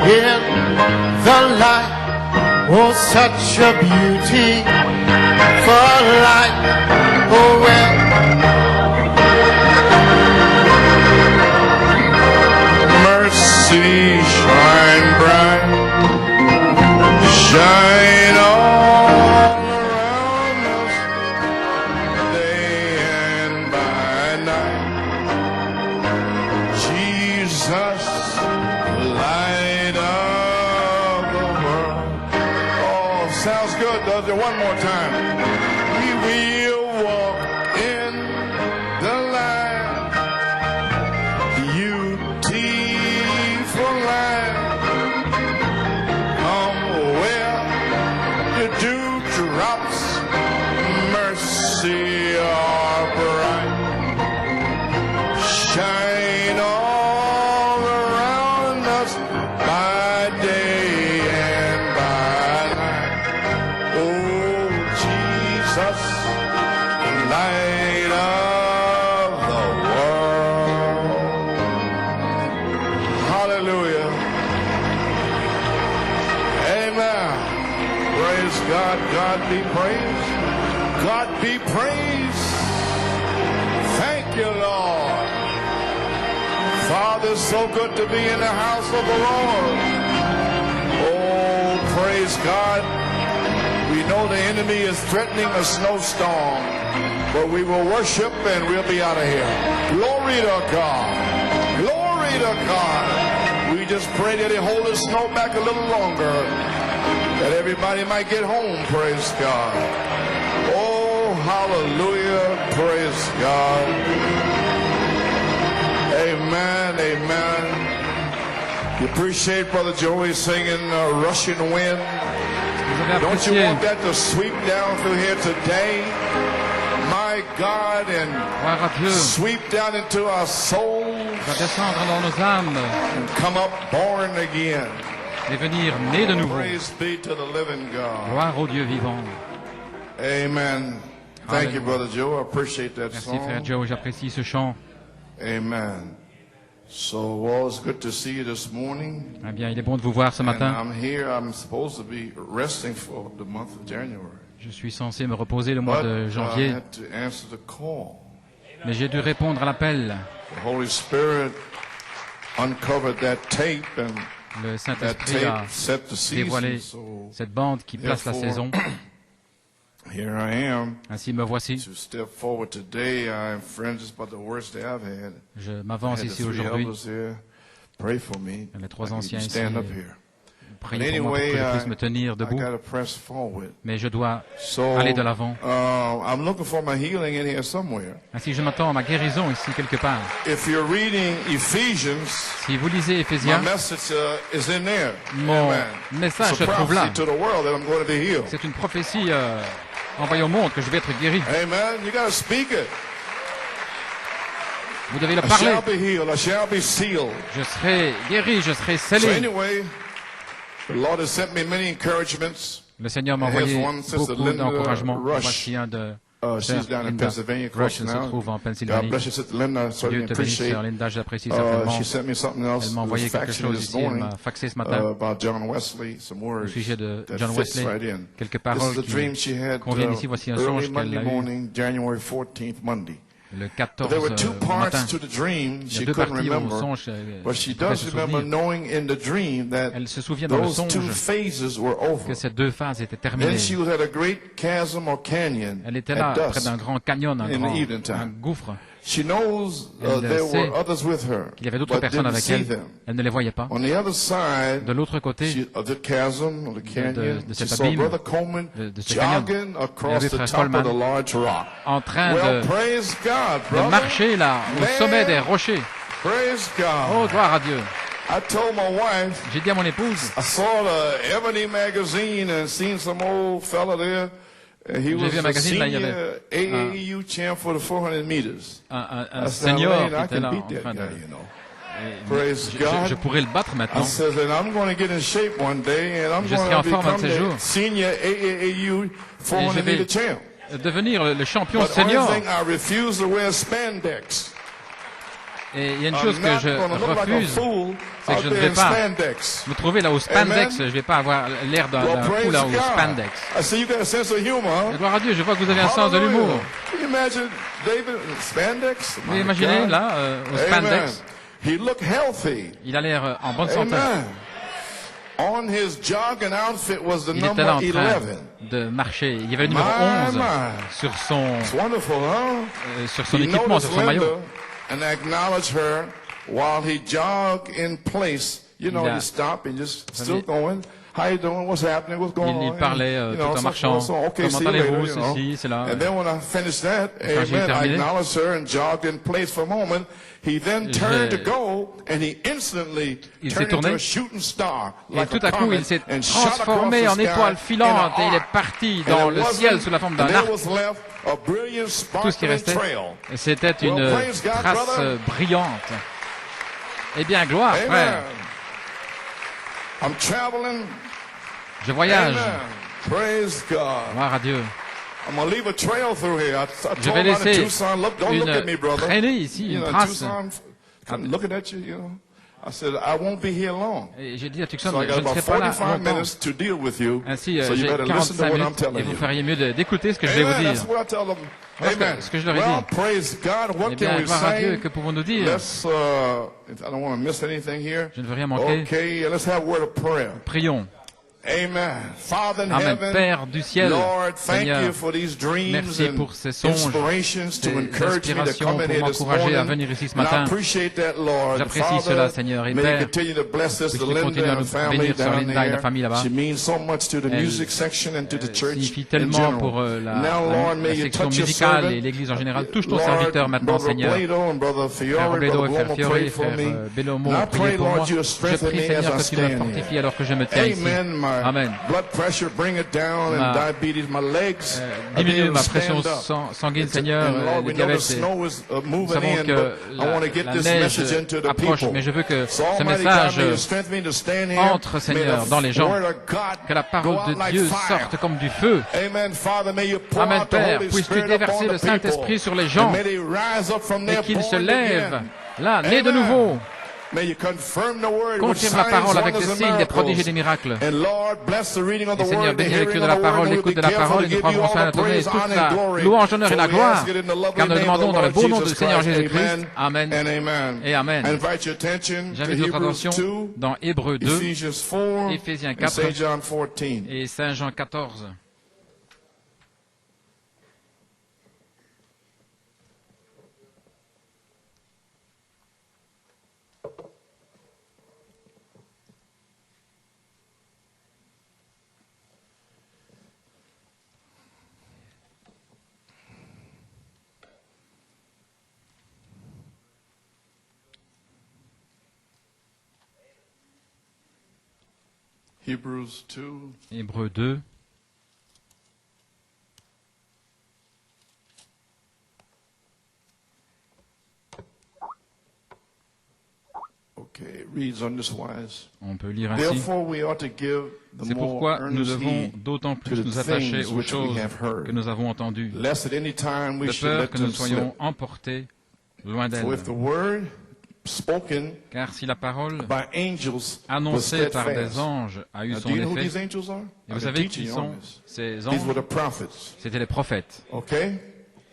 in the light. Oh, such a beauty for light. Oh, well. Mercy shine bright, shine all around us, day and by night. Jesus, light of the world. Oh, sounds good, doesn't it? One more time. We will walk in the light. Beautiful light. Come where the dewdrops, mercy are bright. Shine all around us by day and by night. Oh, Jesus, light of the world. Hallelujah. Amen. Praise God. God be praised. God be praised. Thank you, Lord. Father, it's so good to be in the house of the Lord. Oh, praise God. We know the enemy is threatening a snowstorm, but we will worship and we'll be out of here. Glory to God. Glory to God. We just pray that he hold the snow back a little longer, that everybody might get home. Praise God. Oh, hallelujah. Praise God. Amen, amen. You appreciate Brother Joey singing Russian Wind. Don't you want that to sweep down through here today? My God, and sweep down into our souls. Va descendre dans nos âmes. And come up born again. Et venir né de nouveau. Praise be to the living God. Gloire au Dieu vivant. Amen. Thank you, Brother Joe. I appreciate that Merci, song. frère Joe. J'apprécie ce chant. Amen. So, well, it's good to see you this morning. Eh bien, il est bon de vous voir ce matin. And I'm here. I'm supposed to be resting for the month of January. Je suis censé me reposer le mois de janvier, I had to answer the call. mais j'ai dû répondre à l'appel. The Holy Spirit uncovered that tape, and Le that Saint-Esprit a tape set the dévoilé season. So cette bande qui place la therefore, saison. here I am Ainsi me voici. to step forward today. I'm friends, it's about the worst day I've had. Je I m'avance had the ici three aujourd'hui. elders here. Pray for me. Les trois I can anciens ici, stand up here. Priez pour moi pour que je puisse me tenir I debout, gotta press forward. mais je dois So, aller de l'avant. I'm looking for my healing in here somewhere. Ainsi, je m'attends à ma guérison ici quelque part. If you're reading Ephesians, Si vous lisez my Éphésiens, message is in there. mon Amen. message It's se a trouve là. prophecy to the world that I'm going to be healed. C'est une prophétie envoyée au monde que je vais être guéri. Amen. You got to speak it. Vous devez le I parler. shall be healed. I shall be sealed. Je serai guéri, je serai So scellé. anyway, the Lord has sent me many encouragements. Le Seigneur m'a Here's envoyé one, Sister beaucoup Linda d'encouragements. Rush. Voici un de She's Sœur down in Linda Pennsylvania, of Rush course, se now. trouve en God Pennsylvanie. bless you, Sister Linda. I Dieu certainly te bénisse, appreciate. Sœur Linda, j'apprécie certainement. She sent me something else. Elle m'a envoyé It was quelque faxed chose this ici, elle morning, m'a faxé ce matin about John Wesley, some au words sujet de that John fits Wesley. right in. Quelques This paroles is a dream she qui had conviennent ici. Voici un early songe qu'elle Monday a eu morning, January 14th, Monday. le 14 There were two matin. parts to the dream Il y a she deux couldn't parties au remember, songe. but she Elle pourrait does se remember souvenir. knowing in the dream that Elle se souvient dans le those songe two phases were over. que ces deux phases étaient terminées. Then she was at a great chasm or canyon Elle était là, at près dusk. d'un grand canyon, in the evening time. un gouffre. She knows Elle there sait were others with her, qu'il y avait d'autres but personnes didn't avec see elle. them. Elle ne les voyait pas. On the other side De l'autre côté of the chasm, or the canyon, de she cet saw abîme, Brother Coleman de ce canyon, jogging il y across avait the Frère top of Coleman the large rock. en train Well, praise God, de brother. marcher là, au Man. sommet des rochers. Praise God. Oh, gloire à Dieu. I told my wife, J'ai dit à mon épouse, I saw the Ebony magazine and seen some old fella there. And he was vu un a magazine, là, il y senior avait AAU champ for the 400 meters. un I said, senior "Man, qui I était can là beat en that train guy, de... you know. Praise Je God. pourrais le battre I maintenant. said, and I'm going to get in shape one day, and I'm Je serai going en to forme un de become ces the jours. senior AAU Et 400 je vais meter champ. devenir le champion But the only senior. thing, I refuse to wear spandex. Et il y a une I'm chose que not je gonna look like a refuse, fool c'est que out je ne there vais in pas spandex. me trouver là au spandex. Amen. Je vais pas avoir l'air d'un Well, fou praise là au God. spandex. I see you got a sense of humor, Et huh? gloire à Dieu, je vois que vous avez un sens de l'humour. Hallelujah. Can you imagine David in spandex? Vous My imaginez God. là, au Amen. spandex, He looked healthy. il a l'air en bonne santé. Amen. On his jogging outfit was the Il était number là en train 11. de marcher. Il y avait le numéro My, 11 my. sur son, It's wonderful, huh? sur son He équipement, sur noticed son maillot. Linda and acknowledged her while he jogged in place. You know, Il a- you stop and just Vous still savez, going. How you doing? What's happening? What's going Il on? parlait And, you tout know, en so marchant. forth, so, okay, Comment see you allez-vous, later, you know. ceci, cela. And then when I finished that, Quand j'ai amen, I terminé, acknowledged her and jogged in place for a moment. He then turned to J'ai- go and he instantly Il s'est turned into tourné. a shooting star. Et Like tout a à coup, comet, il s'est and shot transformé across en the sky étoile in filante an et il est arc. parti And dans it le wasn't- ciel sous la forme d'un and there arc. was left a brilliant, Tout ce qui sparkling restait, trail. c'était une Well, praise God, trace brother. brillante. Eh bien, gloire, Amen. frère. I'm traveling. Je voyage. Amen. Praise God. Gloire à Dieu. I'm gonna leave a trail through here. I Je told vais him out in laisser Tucson, look, don't look at me, une brother. traînée ici, You une know, trace. Tucson, I'm looking at you, you know. I said, I won't be here long. Et j'ai dit à Tucson, So I je got ne serai about pas là 45 longtemps. minutes to deal with you. Ainsi, So you j'ai better listen to 45 what I'm minutes et telling vous you. feriez mieux d'écouter ce que je vais vous Amen. dire. That's what I tell them. Voilà Amen. ce que je leur ai Well, dit. praise God. What Eh can bien, we gloire à Dieu, say? que pouvons-nous dire? Let's, I don't want to miss anything here. Je ne veux rien manquer. Okay, let's have a word of prayer. Prions. Amen. Father in Amen. heaven, Père du ciel, Lord, thank Seigneur, you for these dreams merci and pour ces songes, inspirations to ces encourage me to inspirations come in pour here this m'encourager à morning. venir ici ce And I matin. appreciate that, Lord. J'apprécie Father, cela, Seigneur, et may Père, you continue to bless us, puisses-tu Linda continuer à and nous the family bénir sur down Linda et la there. famille là-bas. She means so much to the Elle, music section and to the church signifie in tellement general. pour Now, Lord, may you section touch your musicale servant. et l'Église en général. Touche ton Lord, serviteur maintenant, Brother Seigneur. Bledo and Brother Frère Fiore, Robledo et Brother Frère Blomo, Fiore pray et for Frère me. Bellomo, And I priez pray, pour moi. Lord, you Je strengthen prie, me Seigneur, as I que tu me stand fortifies here. alors que je me tiens ici. Amen. My Amen. blood pressure, bring it down, Ma- and diabetes, my legs. I'll be Diminue able to ma pression stand up. sanguine, Seigneur, And Lord, le we know the diabète. snow is Nous moving savons in, que but I want to get la this neige message into the approche, people. mais je veux que So ce Almighty message God, may you strengthen me to stand here. entre, May Seigneur, the dans les gens, word of God que la go parole out de like Dieu fire. sorte comme du feu. Amen, Father, may you pour Amen, out the Père, Holy puisses-tu Spirit déverser upon le the people. Saint-Esprit sur les gens And may they rise up from et there qu'ils se born lèvent, again. là, nés de Amen. nouveau. May you confirm the word with Confirme la signs, parole avec des wonders, and signes, des prodiges et des miracles. miracles. And Lord, bless the reading of Et the Seigneur, word, the bénis la lecture hearing de of la the word, parole, and we'll l'écoute be de la careful parole, to et nous give you prendrons all soin de the donner praise, toute honor, and la glory. louange, honneur et la For we gloire, ask it in the lovely car nous name of demandons the dans le Lord beau nom de Jesus Seigneur Christ. Jésus-Christ. Amen Amen and amen. et Amen. I invite your attention to J'invite votre Hebrews attention 2, dans Hébreux 2 Ephesians 4, Éphésiens and 4 St. John 14. et Saint Jean 14. Hebrews 2, Hébreux 2. okay, it reads on this wise. On peut lire ainsi. Therefore we ought to give the C'est more pourquoi nous earnest devons heed d'autant to plus the nous attacher things aux which we choses have heard, que nous avons entendues, lest at any time we de should peur let que nous them slip. soyons emportés loin For if d'elle. the word spoken Car si la parole by angels was annoncée par des steadfast. anges a eu Now, son do you know who these effet, angels are? et I've vous been savez teaching qui you sont on this. ces These were anges? the prophets. C'était les prophètes. Okay?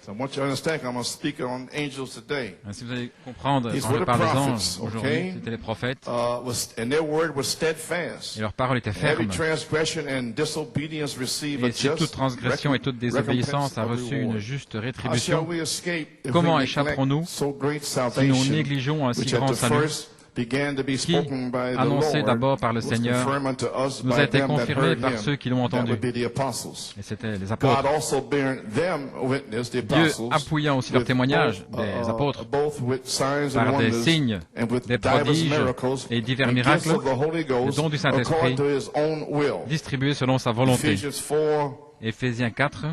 So I want you to understand, I'm going to speak on angels today. Ainsi vous allez comprendre, These quand were je the parle des prophets, anges aujourd'hui, okay? c'était les prophètes, And their word was steadfast. et leur parole était Every ferme. transgression and disobedience receive a Et si toute just transgression et toute désobéissance a recompense of reçu une reward. juste How shall rétribution, we escape if comment we neglect échapperons-nous so great si nous salvation, négligeons un si which at grand the salut, first began to be qui, spoken by the annoncé Lord, d'abord par le was Seigneur, confirmed unto us nous by a été them that confirmé heard par him. ceux qui l'ont That entendu. would be the apostles. Et c'était les God apôtres. also bearing them witness, the Dieu apostles, appuyant aussi leur with témoignage both, des apôtres both with signs and par des wonders, signes, and with des divers prodiges miracles, et divers and miracles, gifts of the Holy le Ghost, don du Saint-Esprit, according to his own will. distribués selon sa volonté. Ephesians 4, Éphésiens 4,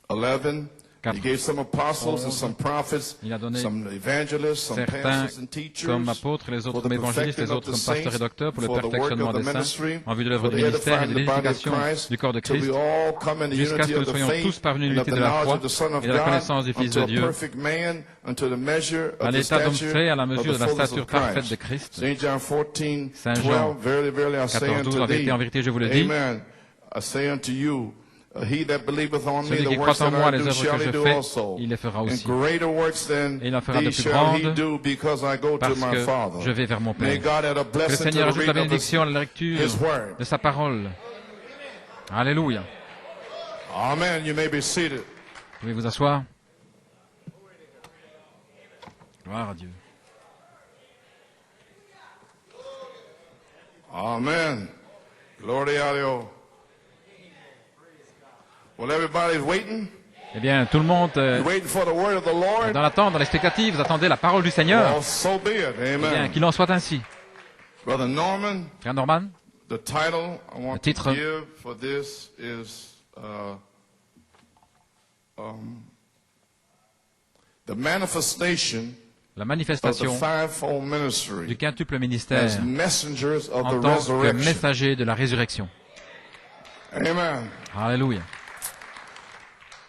11, He gave some apostles and some prophets, Il a donné some evangelists, some certains pastors and teachers, comme apôtres, les for autres the comme évangélistes, les perfecting of autres the comme pasteurs et saints, docteurs, pour le for the work perfectionnement of the des saints, ministry, en vue de l'œuvre for du the ministère et de edifying the body of l'édification Christ, du corps de till Christ, we all come in the jusqu'à ce unity que nous of the soyons faith tous parvenus à and of l'unité the de la knowledge foi of the Son of et de la God, connaissance du Fils unto de a Dieu, perfect man, unto the measure à of the l'état d'homme stature fait, à la of mesure the de la fullness stature of parfaite de Christ. Christ. St. John 14, Saint Jean 12, verily, verily, I say 14, 12, unto en vérité, thee, en vérité, je vous le dis, Amen. I say unto you, he that believeth on me, celui the qui works croit en that moi, I les do œuvres shall que he je do fais, also. il les fera And aussi. greater works than Et il en fera de these plus shall he grandes, do, because I go to parce my que Father. je vais vers mon May Père. God add a Que le blessing to Seigneur the ajoute la reading of bénédiction à la lecture His word. de sa parole. Alléluia. Amen. You may be seated. Vous pouvez vous asseoir. Gloire à Dieu. Amen. Glory a Dios. Well, everybody's waiting. Eh bien, tout le monde You're waiting for the word of the Lord. dans l'attente, dans l'expectative, vous attendez la parole du Seigneur. Well, so be it. Eh bien, Amen. qu'il en soit ainsi. Brother Norman, Frère Norman, the title I want Le titre. to give for this is the manifestation la of the manifestation fivefold du ministry quintuple as ministère messengers of en the tant que resurrection. messager de la résurrection. Amen. Alléluia.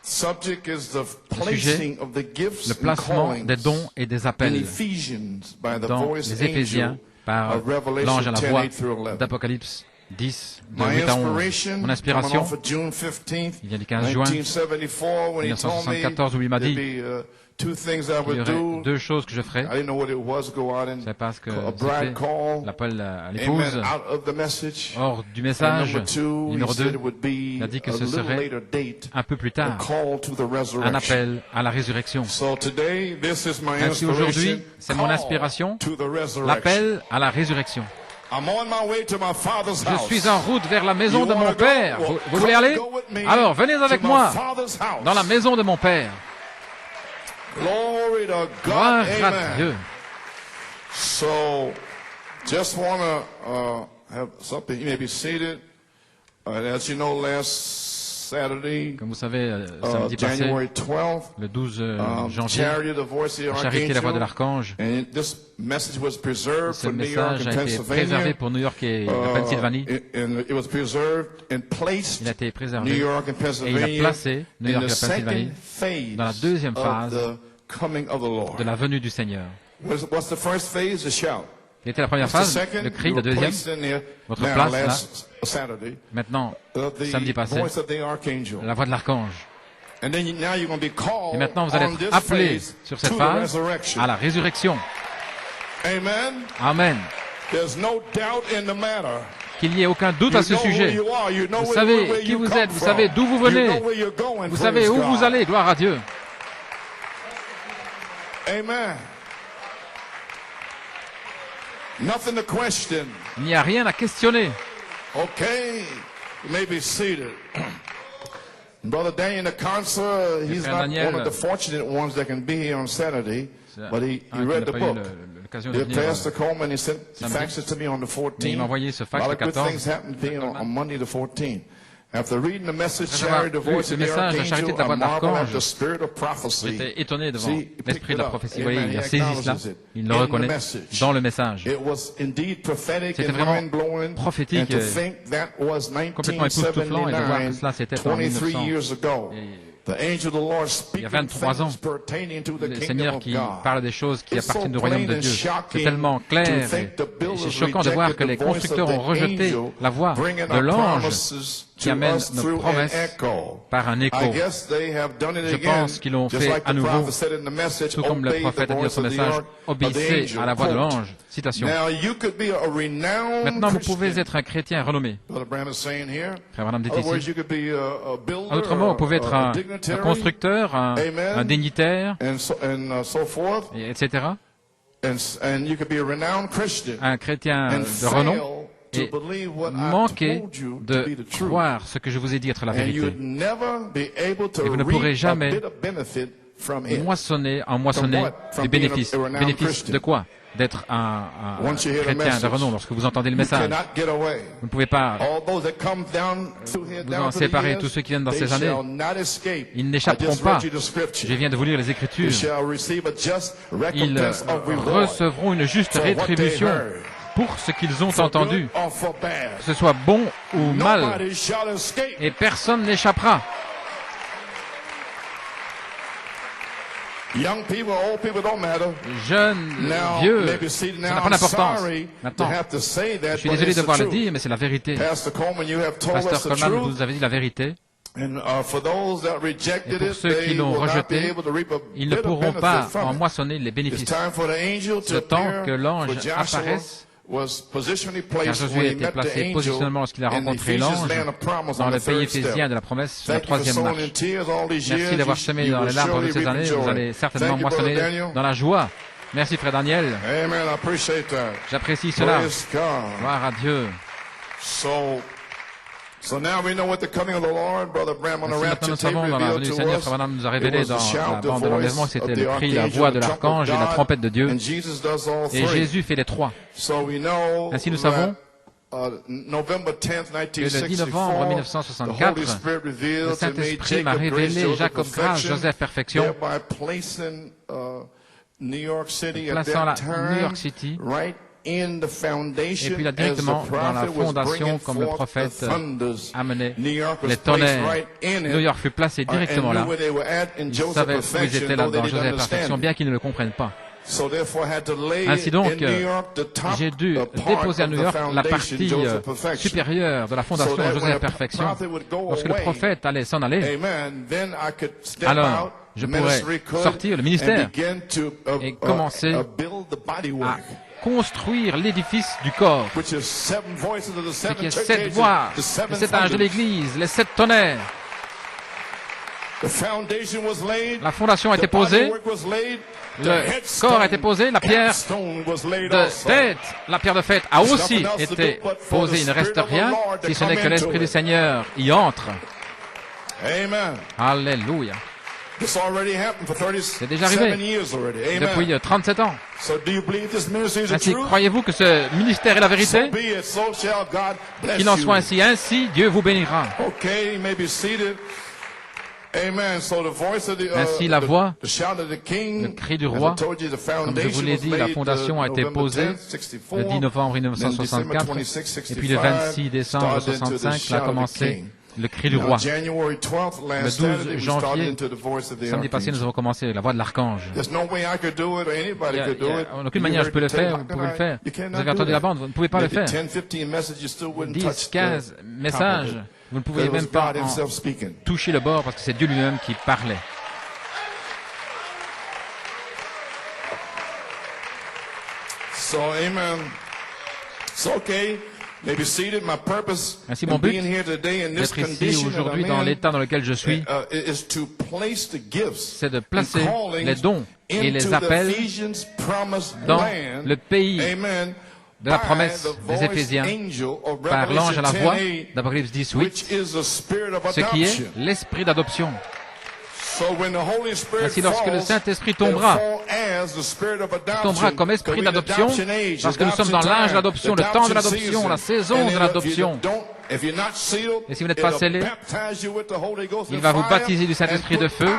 Subject is the sujet, placing of the gifts Le and placement callings des dons et des in appels Ephesians by the dans voice les Éphésiens angel par of Revelation l'ange à la 10, voix 8 through 11. d'Apocalypse 10, de My 8 à 11. inspiration, Mon coming inspiration, off of June 15th, il vient du 15 juin 1974, when he told me 1974, où il m'a dit there'd be two things I il y would aurait do. deux choses que je I ferais. didn't know what it was. Go out Je and ne savais pas ce que a bride c'était, call. l'appel à Amen. l'épouse. Out of the message. Hors du And message, number two, he numéro said 2, it would be il a dit que a ce little serait later date, un peu plus a tard, call to the un resurrection. appel à la résurrection. So today, this is my Ainsi inspiration. aujourd'hui, c'est mon Call inspiration, to the resurrection. l'appel à la résurrection. I'm on my way to my father's Je house. suis en route vers la maison de You mon wanna go? Père. Well, Vous voulez aller? go with me Alors venez avec to my moi father's house. dans la maison de mon Père. Glory to Gloire God. à Amen. Dieu. So, just want to have something. You may be seated. As you know, last Saturday, Comme vous savez, samedi passé, January 12th, le 12 janvier, Charity, the voice of the la charité, la voix de archangel. l'archange. And this message was preserved Ce for New York message and a été préservé Pennsylvania. pour New York et la Pennsylvanie. And it was preserved and placed Il a été New préservé York and et il a Pennsylvania placé New in York et the la Pennsylvanie second phase dans la deuxième phase of the coming of the Lord. de la venue du Seigneur. What's the first phase? The shout. Quelle était la première What's the phase? second? Le cri. You La were deuxième? placed in there. Votre Now, place, là. last Saturday, Maintenant, the samedi passé, voice of the archangel. la voix de l'archange. And then now you're going to be called Et maintenant, vous allez on this être appelés phase sur cette to the phase resurrection. à la résurrection. Amen. Amen. There's no doubt in the matter. Qu'il n'y ait aucun doute You à ce know who sujet. you are. You know Vous where savez qui you vous come êtes, vous from. savez d'où vous You venez, know where you're going. vous savez Praise où God. vous allez, gloire à Dieu. Amen. Nothing to question. Il n'y a rien à questionner. Okay, you may be seated. Brother Daniel Nakansa, he's frère not Daniel, one of the fortunate ones that can be here on Saturday, C'est but he un qui read n'a the pas eu book. l'occasion de The venir. Pastor Coleman, he sent samedi. faxes to me on the Mais il 14th. m'a envoyé ce A fax lot le of good 14. things happened to me on Monday the 14th. After reading the message, Après avoir Charity, the lu voice ce of the message, la charité de archangel, la I voix de marvel at l'archange, the spirit of prophecy. J'étais étonné devant See, he picked l'esprit de it la up. prophétie. Vous Amen. voyez, il a He saisi cela. acknowledges it Il le in the reconnaît message. dans le message. It was indeed prophetic C'était and vraiment mind-blowing, prophétique and to et think that was complètement époustouflant, et de voir que 1979, cela c'était en 23 1900. years ago. The angel of the Lord speaking 23 ans, things pertaining to the Le kingdom Seigneur of qui God. parle des choses qui It's so appartiennent au royaume de plain and Dieu. shocking C'est tellement clair to think the et builders c'est choquant de voir que rejected les the voice of constructeurs ont the rejeté angel, la voix bringing de our l'ange promises qui to amène us nos through an promesses echo. par un écho. I guess they have done it Je again, pense qu'ils l'ont just fait like à the nouveau, prophet said in the message, tout comme le obey the prophète a dit dans voice son of the message, of the obéissez angel. à la voix de Quote. l'ange. Citation. Now you could be a renowned Maintenant, vous Christian. pouvez être un chrétien renommé. Brother Branham is saying here. Frère Branham dit In other words, ici. you could be a builder, En d'autres mots, vous pouvez être a un dignitary, constructeur, Amen. un dignitaire, and so forth, etc. and you could be a renowned Christian, Un chrétien and de renom. fail Et to believe what I manquez told you to be de the truth. croire ce que je vous ai dit être la And vérité. you'd never be able to Et vous ne pourrez reap jamais a bit of benefit from it. Moissonner, en moissonner From what? From des being bénéfices. a renowned Bénéfices Christian. de quoi? d'être un chrétien de renom. Lorsque vous entendez le message, vous ne pouvez pas vous en séparer. Tous ceux qui viennent dans ces années, ils n'échapperont pas. Je viens de vous lire les Écritures. Ils recevront une juste rétribution pour ce qu'ils ont entendu, que ce soit bon ou mal, et personne n'échappera. Jeunes, vieux, ça n'a pas d'importance. Maintenant, je suis désolé de devoir le dire, mais c'est la vérité. Pasteur Coleman, vous avez dit la vérité. Et pour ceux qui l'ont rejeté, ils ne pourront pas en moissonner les bénéfices. Le temps que l'ange apparaisse, car Josué était placé positionnement lorsqu'il a rencontré l'ange dans le pays éphésien de la promesse sur la troisième marche. Merci d'avoir semé dans les larmes de ces années. Vous allez certainement moissonner dans la joie. Merci, frère Daniel. J'apprécie cela. Gloire à Dieu. Maintenant, nous savons, dans la venue du Seigneur, Frère Branham nous a révélé dans la bande de l'enlèvement que c'était le cri, la voix de l'archange et la trompette de Dieu. Et Jésus fait les trois. Ainsi, nous savons que le 10 novembre 1964, le Saint-Esprit m'a révélé Jacob Grâce, Joseph Perfection, plaçant la New York City, et puis là directement dans la fondation, comme le prophète amenait les tonnerres. New York fut placé directement là. Ils savaient où ils étaient là dans Joseph Perfection, bien qu'ils ne le comprennent pas. Ainsi donc, j'ai dû déposer à New York la partie supérieure de la fondation Joseph Perfection. Lorsque le prophète allait s'en aller, alors je pourrais sortir le ministère et commencer à construire l'édifice du corps, ce qui est 7 voix, les 7 anges de l'Église, les 7 tonnerres. La fondation a été posée, le corps a été posé, la pierre de tête, la pierre de fête a aussi été posée. Il ne reste rien, si ce n'est que l'Esprit du Seigneur y entre. Alléluia. C'est déjà arrivé depuis 37 ans. Ainsi, croyez-vous que ce ministère est la vérité? Qu'il en soit ainsi. Ainsi, Dieu vous bénira. Ainsi, la voix, le cri du roi, comme je vous l'ai dit, la fondation a été posée le 10 novembre 1964, et puis le 26 décembre 1965, là a commencé le cri du roi. Le 12 janvier, samedi passé, nous avons commencé avec la voix de l'archange. En aucune manière je peux le faire, vous pouvez le faire. Vous avez entendu la bande, vous ne pouvez pas le faire. 10, 15 messages, vous ne pouvez même pas en toucher le bord parce que c'est Dieu lui-même qui parlait. Ainsi, mon but d'être ici aujourd'hui dans l'état dans lequel je suis, c'est de placer les dons et les appels dans le pays de la promesse des Éphésiens par l'ange à la voix d'Apocalypse 18, ce qui est l'esprit d'adoption. Ainsi, lorsque le Saint-Esprit tombera, il tombera comme esprit d'adoption, parce que nous sommes dans l'âge de l'adoption, le temps de l'adoption, la saison de l'adoption. Et si vous n'êtes pas scellé, il va vous baptiser du Saint-Esprit de feu,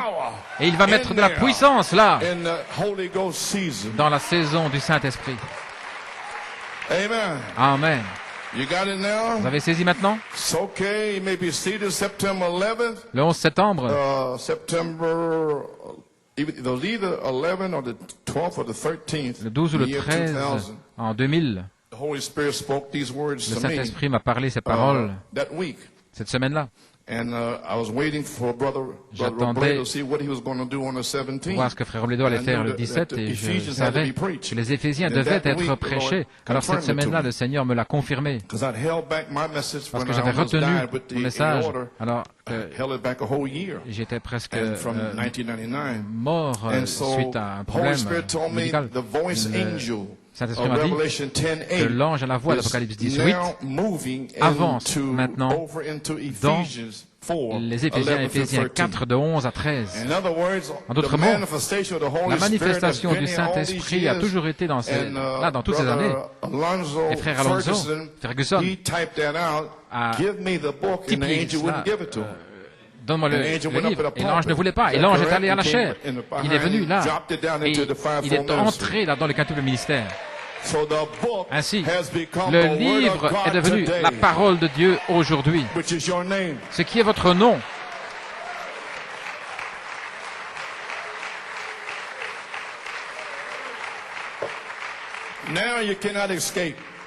et il va mettre de la puissance là, dans la saison du Saint-Esprit. Amen. Vous avez saisi maintenant? Le 11 septembre, le 12 ou le 13 en 2000, le Saint-Esprit m'a parlé ces paroles cette semaine-là. J'attendais voir ce que Frère Robledo allait faire le 17 et je savais que les Éphésiens devaient être prêchés. Alors cette semaine-là, le Seigneur me l'a confirmé. Parce que j'avais retenu mon message alors que j'étais presque mort suite à un problème médical. Le Saint-Esprit m'a dit que l'ange à la voix d'Apocalypse 18 avance maintenant dans les Éphésiens 4, de 11 à 13. En d'autres mots, la manifestation du Saint-Esprit a toujours été dans toutes ces années. Et frère Alonso, Ferguson, a typé cela. Donne-moi le livre. Et l'ange ne voulait pas. Et l'ange est allé à la chair. Il est venu là. Et il est entré là dans le quintuple ministère. Ainsi, le livre est devenu la parole de Dieu aujourd'hui. Ce qui est votre nom.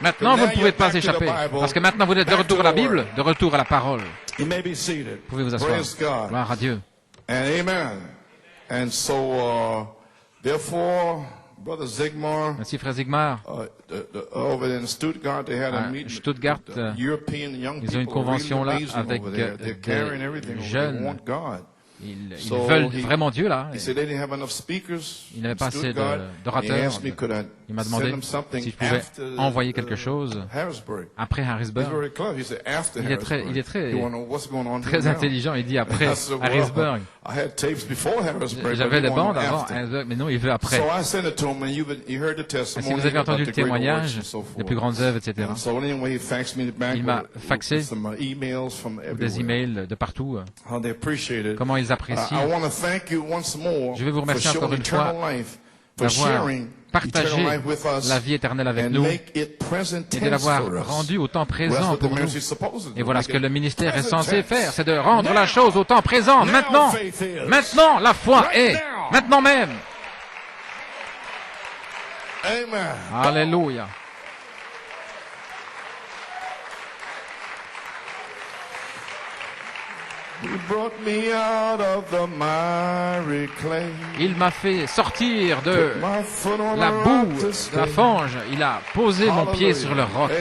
Maintenant, vous ne pouvez pas échapper. Parce que maintenant, vous êtes de retour à la Bible, de retour à la parole. Vous pouvez vous asseoir. Gloire à Dieu. Ainsi, frère Zigmar, à Stuttgart, ils ont une convention là avec des jeunes. Ils veulent vraiment Dieu, là. Ils n'avaient pas assez d'orateurs. Il m'a demandé si je pouvais envoyer quelque chose après Harrisburg. Il est très intelligent. Il dit après Harrisburg. J'avais des bandes avant Harrisburg, mais non, il veut après. Si vous avez entendu le témoignage des plus grandes œuvres, etc., il m'a faxé des emails de partout. Comment ils apprécient. Je vais vous remercier encore une fois d'avoir partagé la vie éternelle avec nous et de l'avoir rendue au temps présent pour nous. Et voilà ce que le ministère est censé faire, c'est de rendre la chose au temps présent, maintenant. Maintenant, la foi est, maintenant même. Alléluia. Il m'a fait sortir de la boue, de la fange. Il a posé mon pied sur le roc.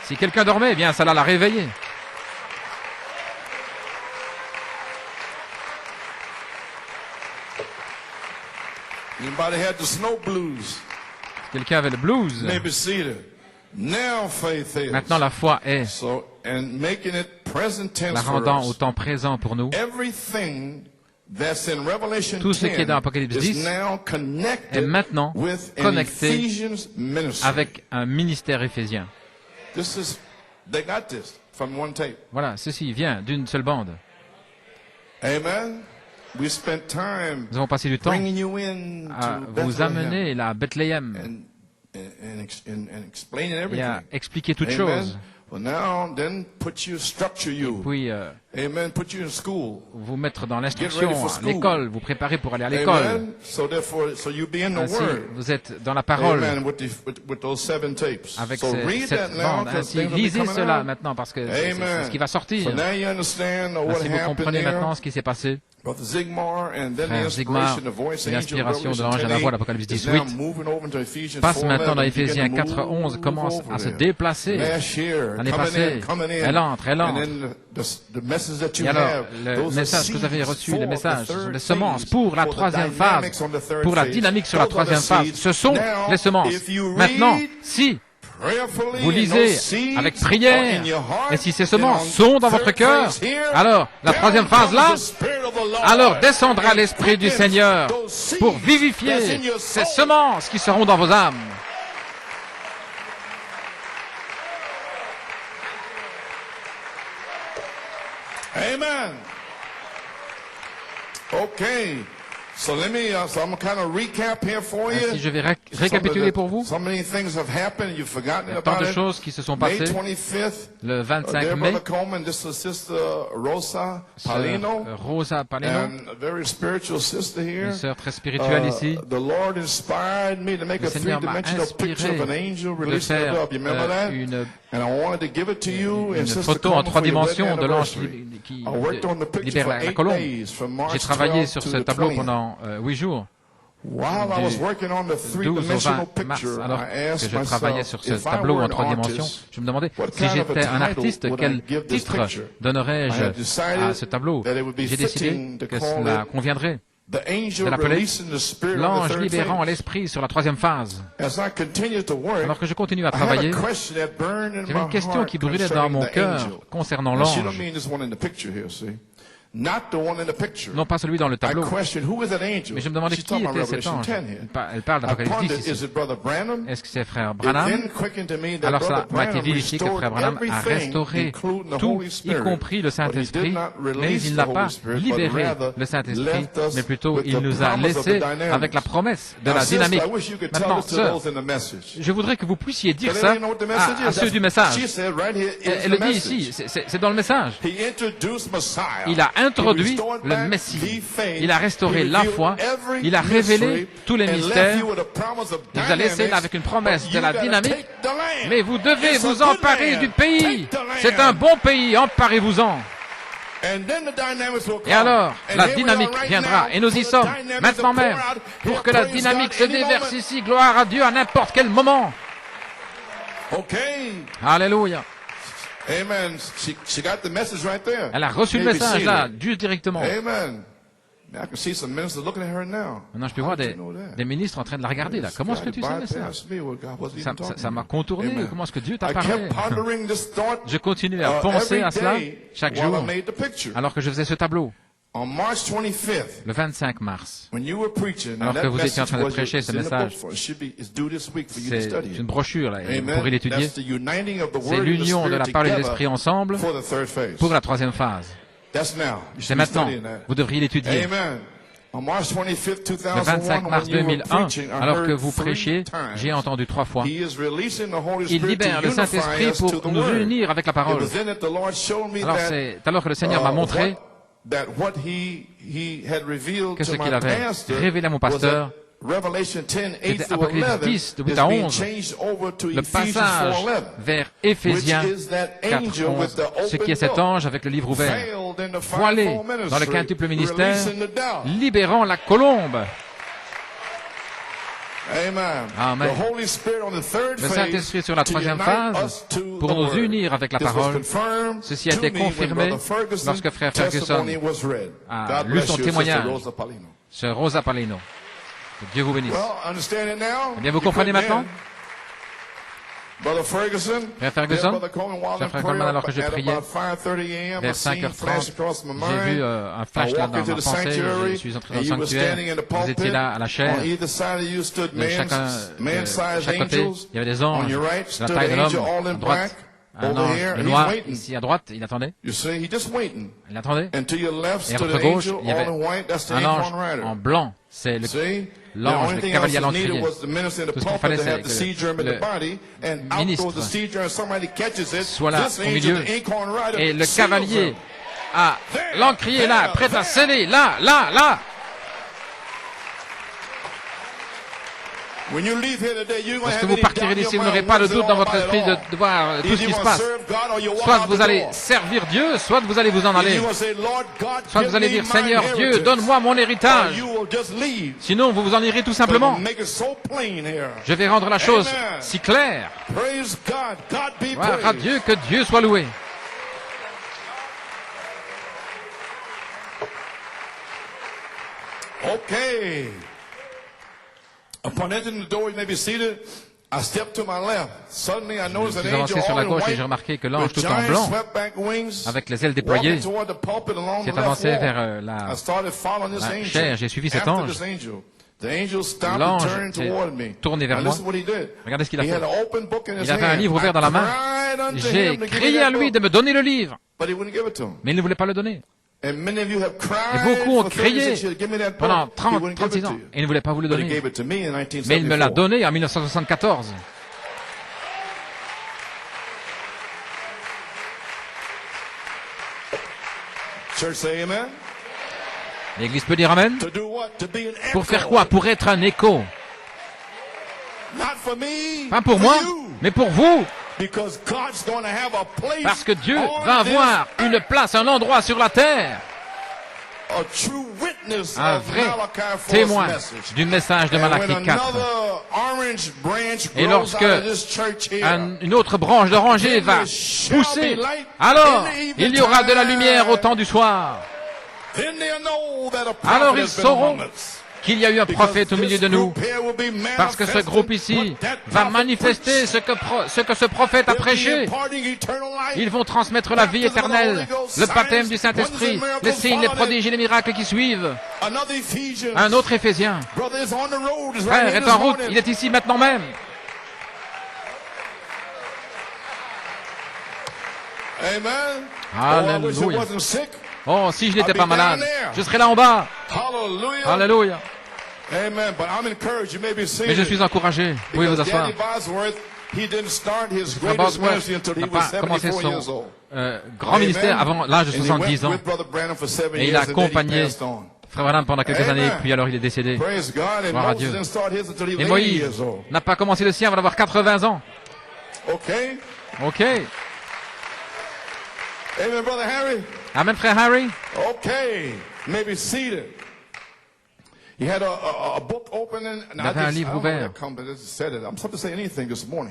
Si quelqu'un dormait, eh bien, ça l'a réveillé. Quelqu'un avait le blues. Maintenant, la foi est la rendant au temps présent pour nous. Tout ce qui est dans Apocalypse 10 est maintenant connecté avec un ministère éphésien. Voilà, ceci vient d'une seule bande. Nous avons passé du temps à vous amener là à Bethléem et à expliquer toutes choses. Puis, vous mettre dans l'instruction, à l'école, vous préparer pour aller à l'école. Ainsi, vous êtes dans la parole avec cette bande. Ainsi, lisez cela maintenant parce que c'est ce qui va sortir. Ainsi, vous comprenez maintenant ce qui s'est passé. Frère Zigmar, l'inspiration de l'ange à la voix d'Apocalypse 18 passe maintenant dans Éphésiens 4:11, commence à se déplacer. L'année passée, elle entre. Et alors, le message que vous avez reçu, les messages, ce sont les semences pour la troisième phase, pour la dynamique sur la troisième phase. Ce sont les semences. Maintenant, si vous lisez avec prière, et si ces semences sont dans votre cœur, alors la troisième phase là, alors descendra l'Esprit du Seigneur pour vivifier ces semences qui seront dans vos âmes. Amen. Okay. So I'm kind of recap here for you. Ainsi, je vais récapituler pour vous. So many things have happened, you've forgotten about tant de choses qui se sont passées. Le 25 mai, Rosa Palino, une sœur très spirituelle ici. Le Seigneur m'a inspiré de faire une photo en 3 dimensions de l'ange qui libère la colombe. J'ai travaillé sur ce tableau pendant 8 jours. Du 12 au 20 mars, alors que je travaillais sur ce tableau en 3 dimensions, je me demandais si j'étais un artiste, quel titre donnerais-je à ce tableau. J'ai décidé que cela conviendrait de l'appeler, l'ange libérant l'esprit sur la troisième phase. Alors que je continue à travailler, j'avais une question qui brûlait dans mon cœur concernant l'ange. Non pas celui dans le tableau. Mais je me demandais qui était cet ange. Elle parle d'Apocalypse 10 ici. Est-ce que c'est frère Branham? Alors ça m'a été dit ici que frère Branham a restauré tout, y compris le Saint-Esprit, mais il n'a pas libéré le Saint-Esprit, mais plutôt il nous a laissé avec la promesse de la dynamique. Maintenant, sœur, je voudrais que vous puissiez dire ça à ceux du message. Elle le dit ici, c'est dans le message. Il a introduit le Messie. Il a restauré la foi. Il a révélé tous les mystères. Il vous a laissé là avec une promesse de la dynamique. Mais vous devez vous emparer du pays. C'est un bon pays. Emparez-vous-en. Et alors, la dynamique viendra. Et nous y sommes, maintenant même, pour que la dynamique se déverse ici. Gloire à Dieu à n'importe quel moment. Alléluia. Amen. She got the message right there. Elle a reçu le message là, juste directement. Amen. I can see some ministers looking at her now. Maintenant, je peux voir des ministres en train de la regarder là. Comment est-ce que tu sais ça? Ça m'a contourné. Comment est-ce que Dieu t'a parlé? Je continue à penser à cela chaque jour, alors que je faisais ce tableau. Le 25 mars, alors que vous étiez en train de prêcher ce message, c'est une brochure, là, et vous pourrez l'étudier. C'est l'union de la parole et de l'esprit ensemble pour la troisième phase. C'est maintenant. Vous devriez l'étudier. Le 25 mars 2001, alors que vous prêchiez, j'ai entendu 3 fois. Il libère le Saint-Esprit pour nous unir avec la parole. Alors c'est alors que le Seigneur m'a montré que ce qu'il avait révélé à mon pasteur était Apocalypse 10, de 8 à 11, le passage vers Éphésiens 4, 11, ce qui est cet ange avec le livre ouvert, voilé dans le quintuple ministère, libérant la colombe. Amen. Le Saint-Esprit sur la troisième phase, pour nous unir avec la parole. Ceci a été confirmé lorsque frère Ferguson a lu son témoignage sur Rosa Palino. Que Dieu vous bénisse. Eh bien, vous comprenez maintenant? Frère Ferguson, frère Coleman, alors que je priais, vers 5h30, j'ai vu un flash là dans ma pensée, je suis entré dans le sanctuaire, vous étiez là à la chair, de chaque côté, il y avait des anges, de la taille de l'homme, à droite, un ange, le noir, ici à droite, il attendait. Il attendait. Et à votre gauche, il y avait un ange en blanc, c'est l'ange, le cavalier à l'encrier. Tout ce qu'il fallait, c'est que le ministre soit là au milieu et le cavalier a l'encrier là, prêt à sceller, là. Lorsque vous partirez d'ici, vous n'aurez pas le doute dans votre esprit de voir tout ce qui se passe. Soit vous allez servir Dieu, soit vous allez vous en aller. Soit vous allez dire, Seigneur Dieu, donne-moi mon héritage. Sinon, vous vous en irez tout simplement. Je vais rendre la chose si claire. Gloire à Dieu, que Dieu soit loué. Okay. Upon entering the door, you may be seated. I stepped to my left. Suddenly, I noticed an angel sur la all in gauche et j'ai white, remarqué que l'ange with tout en giant blanc, swept-back wings, avec les ailes déployées, walking toward the pulpit along s'est the left avancé wall. vers la I started following this angel. chair. J'ai suivi cet After ange. this angel, the angel stopped and L'ange turned toward me. s'est tourné vers Now, moi. listen what he did. Regardez ce qu'il a He fait. had an open book in his Il avait un hand. livre ouvert dans la main. I cried unto J'ai him to give me crié that à lui book, de me donner le livre, but he wouldn't give it to him. mais il ne voulait pas le donner. And many of you have Et cried beaucoup ont for crié 36 years, give me that book. pendant He 30, wouldn't give it 36 to ans, you. et il ne voulait pas vous le But he donner. gave it to me in Mais il me l'a 1974. donné en 1974. Church say amen. L'Église peut dire Amen. To do what? To be an Pour faire echo. quoi? Pour être un écho. Not for me, Pas pour for moi, you. mais pour vous. Because God's going to have a place Parce que Dieu on va this avoir une earth. place, un endroit sur la terre. A true witness Un of vrai Malachi 4's témoin message. du message de And Malachie when 4. another orange branch Et grows lorsque out of this church here, une autre branche d'oranger va pousser, alors il y aura de la lumière au temps du soir. alors ils sauront qu'il y a eu un prophète au milieu de nous, parce que ce groupe ici va manifester ce que ce prophète a prêché. Ils vont transmettre la vie éternelle, le baptême du Saint-Esprit, les signes, les prodiges et les miracles qui suivent. Un autre Éphésien. Frère est en route, il est ici maintenant même. Alléluia. Oh, si je n'étais pas malade, je serais là en bas. Alléluia. Mais je suis encouragé. Vous pouvez vous asseoir. Frère Bosworth n'a pas commencé son grand ministère avant l'âge de 70 ans. Et il a accompagné Frère Branham pendant quelques années, puis alors il est décédé. Gloire à Dieu. Et Moïse n'a pas commencé le sien avant d'avoir 80 ans. OK. Amen, frère Harry. Il avait un livre ouvert.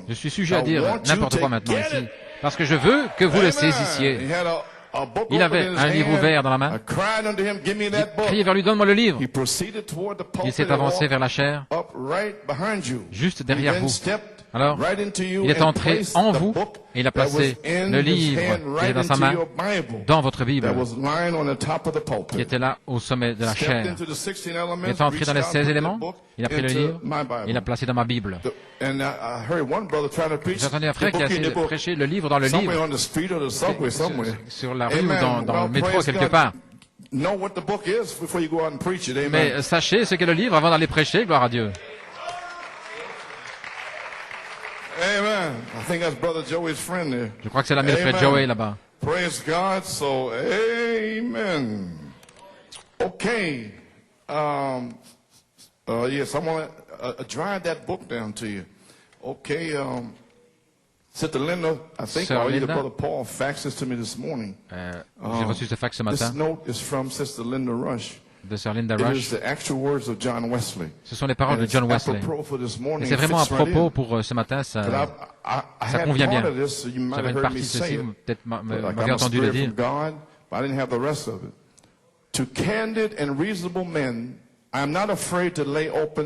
Je suis sujet à dire n'importe quoi maintenant ici, parce que je veux que vous le saisissiez. Il avait un livre ouvert dans la main. Il criait vers lui, donne-moi le livre. Il s'est avancé vers la chair, juste derrière vous. Alors, il est entré en vous et il a placé le livre qui est dans sa main dans votre Bible, qui était là au sommet de la chair. Il est entré dans les 16 éléments, il a pris le livre, il l'a placé dans ma Bible. J'ai entendu un frère qui a essayé de prêcher le livre dans le livre, sur la rue ou dans le métro quelque part. Mais sachez ce qu'est le livre avant d'aller prêcher, gloire à Dieu. Amen. I think that's Brother Joey's friend there. Je crois que c'est l'ami de frère Joey là-bas. Praise God. So, amen. Okay. Yes, I want to drive that book down to you. Okay. Sister Linda, I think either Brother Paul faxed this to me this morning. J'ai reçu ce fax ce matin. This note is from Sister Linda Rush. De Sir Linda Rush. Ce sont les paroles de John Wesley. Et c'est vraiment à propos pour ce matin, ça convient bien. J'avais une partie de ceci, vous peut-être m'avez entendu le dire.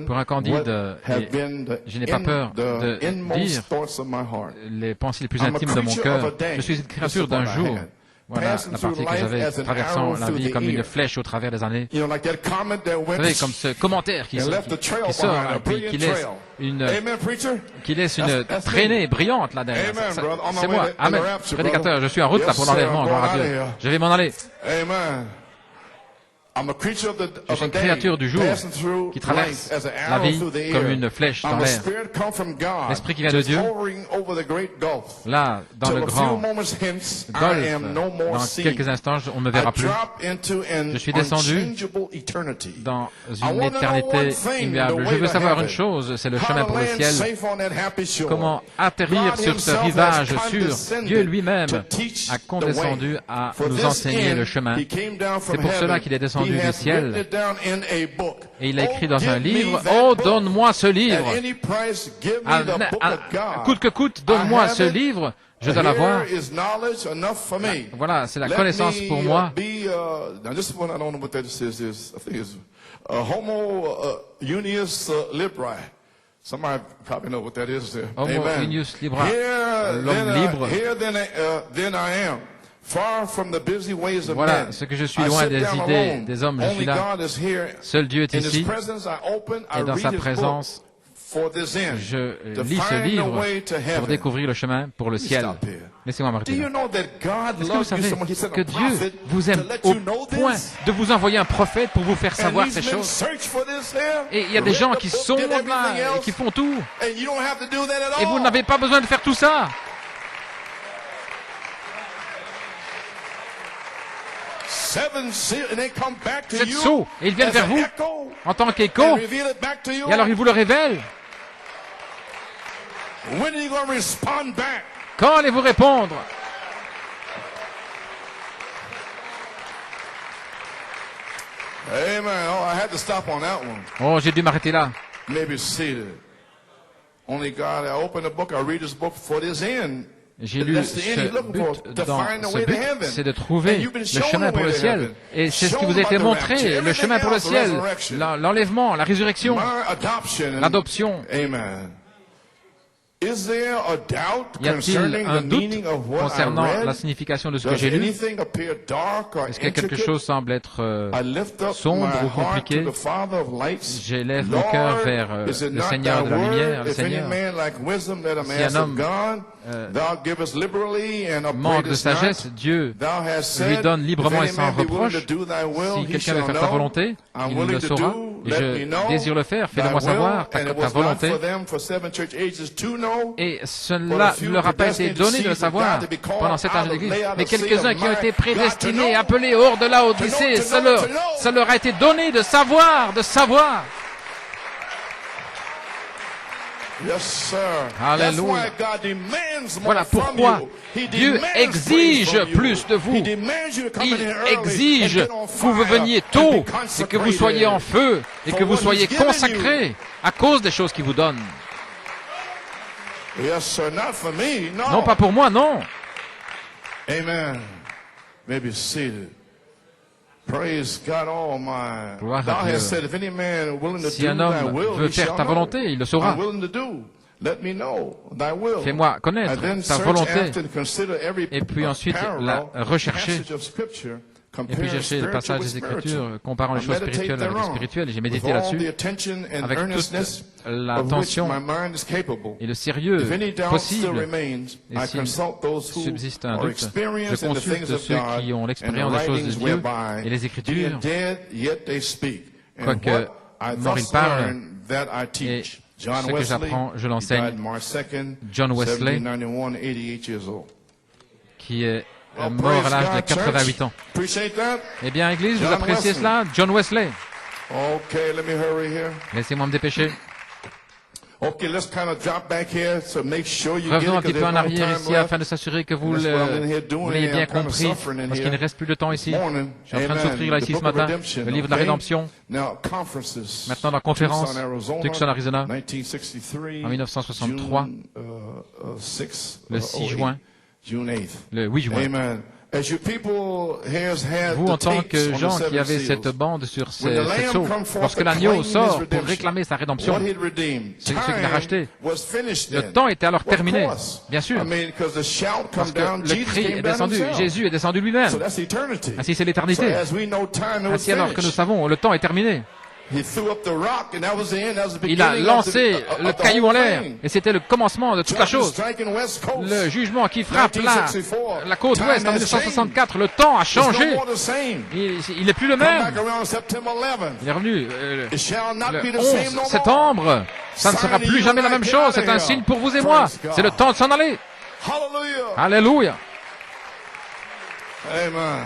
Pour un candide, je n'ai pas peur de dire les pensées les plus intimes de mon cœur. Je suis une créature d'un jour. Voilà la partie que j'avais traversant la vie comme une flèche au travers des années. Vous savez, comme ce commentaire qui sort et puis qui laisse une traînée brillante là derrière. C'est moi. Amen. Prédicateur, je suis en route là pour l'enlèvement. Gloire à Dieu. Je vais m'en aller. Je suis une créature du jour qui traverse la vie comme une flèche dans l'air. L'esprit qui vient de Dieu, là, dans le grand golfe, dans quelques instants, on ne me verra plus. Je suis descendu dans une éternité immuable. Je veux savoir une chose, c'est le chemin pour le ciel. Comment atterrir sur ce rivage sûr. Dieu lui-même a condescendu à nous enseigner le chemin. C'est pour cela qu'il est descendu du ciel et il a écrit dans un livre, oh, donne-moi ce livre. Coûte que coûte, donne-moi ce livre. Je dois l'avoir. Voilà, c'est la connaissance pour moi. Somebody probably know what that is there. Homo unius libra, l'homme libre. Voilà ce que je suis loin des idées des hommes, je suis là. Seul Dieu est ici, et dans sa présence, je lis ce livre pour découvrir le chemin pour le ciel. Laissez-moi m'arrêter là. Est-ce que vous savez que Dieu vous aime au point de vous envoyer un prophète pour vous faire savoir ces choses? Et il y a des gens qui sont là et qui font tout. Et vous n'avez pas besoin de faire tout ça. 7 sceaux, et ils viennent vers vous en tant qu'écho, et alors ils vous le révèlent. Quand allez-vous répondre? Oh, j'ai dû m'arrêter là. J'ai lu ce but dans ce but, c'est de trouver le chemin pour le ciel. Et c'est ce qui vous a été montré, le chemin pour le ciel, l'enlèvement, la résurrection, l'adoption. Y a-t-il un doute concernant la signification de ce que j'ai lu? Est-ce que quelque chose semble être sombre ou compliqué? J'élève mon cœur vers le Seigneur de la lumière, le Seigneur. Si un homme manque de sagesse, Dieu lui donne librement et sans reproche. Si quelqu'un veut faire ta volonté, il le saura. Et je désire le faire, fais-le-moi savoir ta volonté. Et cela ne leur a pas été donné de le savoir pendant 7 ans de l'Église. Mais quelques-uns qui ont été prédestinés, appelés hors de la Odyssée, ça leur a été donné de savoir, Yes, sir. Alléluia. Voilà pourquoi Dieu exige plus de vous. Il exige que vous veniez tôt et que vous soyez en feu et que vous soyez consacrés à cause des choses qu'il vous donne. Yes, sir. Not for me. No. Non, pas pour moi, non. Amen. Maybe seated. Praise God Almighty. Gloire à Dieu. Si un homme veut faire ta volonté, il le saura. Fais-moi connaître ta volonté. Et puis ensuite la rechercher. Et puis chercher le passage des Écritures comparant les choses spirituelles avec les spirituelles. Et j'ai médité là-dessus avec toute l'attention et le sérieux possible. Et s'il subsiste un doute, je consulte ceux qui ont l'expérience des choses de Dieu et les Écritures, quoique mort il parle, et ce que j'apprends, je l'enseigne. John Wesley, qui est mort à l'âge de 88 ans. Eh bien, Église, vous appréciez cela? John Wesley. Laissez-moi me dépêcher. Revenons un petit peu en arrière ici afin de s'assurer que vous l'ayez bien compris, parce qu'il ne reste plus de temps ici. Je suis en train de souffrir là ici ce matin, le livre de la rédemption. Maintenant, la conférence, Tucson, Arizona, en 1963, le 6 juin. Le 8 juin. Vous, en tant que gens qui avez cette bande sur cette sceau, lorsque l'agneau sort pour réclamer sa rédemption, ce qu'il a racheté, le temps était alors terminé, bien sûr, parce que le cri est descendu, Jésus est descendu lui-même. Ainsi, c'est l'éternité. Ainsi, alors que nous savons, le temps est terminé. Il a lancé le caillou en l'air et c'était le commencement de toute la chose. Le jugement qui frappe la côte ouest en 1964, le temps a changé. Il n'est plus le même. Il est revenu le 11 septembre. Ça ne sera plus jamais la même chose. C'est un signe pour vous et moi. C'est le temps de s'en aller. Alléluia. Amen.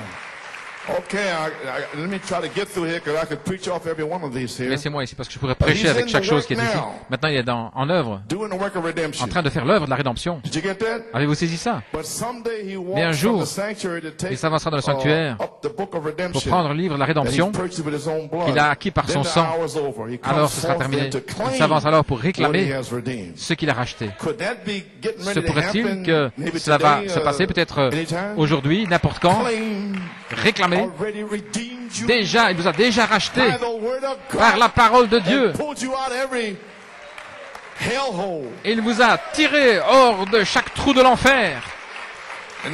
Laissez-moi ici parce que je pourrais prêcher avec chaque chose qui est ici. Maintenant, il est en œuvre, en train de faire l'œuvre de la rédemption. Avez-vous saisi ça? Mais un jour, il s'avancera dans le sanctuaire pour prendre le livre de la rédemption qu'il a acquis par son sang. Alors, ce sera terminé. Il s'avance alors pour réclamer ce qu'il a racheté. Se pourrait-il que cela va se passer peut-être aujourd'hui, n'importe quand, réclamer? Déjà, il vous a déjà racheté par la parole de Dieu. Et il vous a tiré hors de chaque trou de l'enfer. Et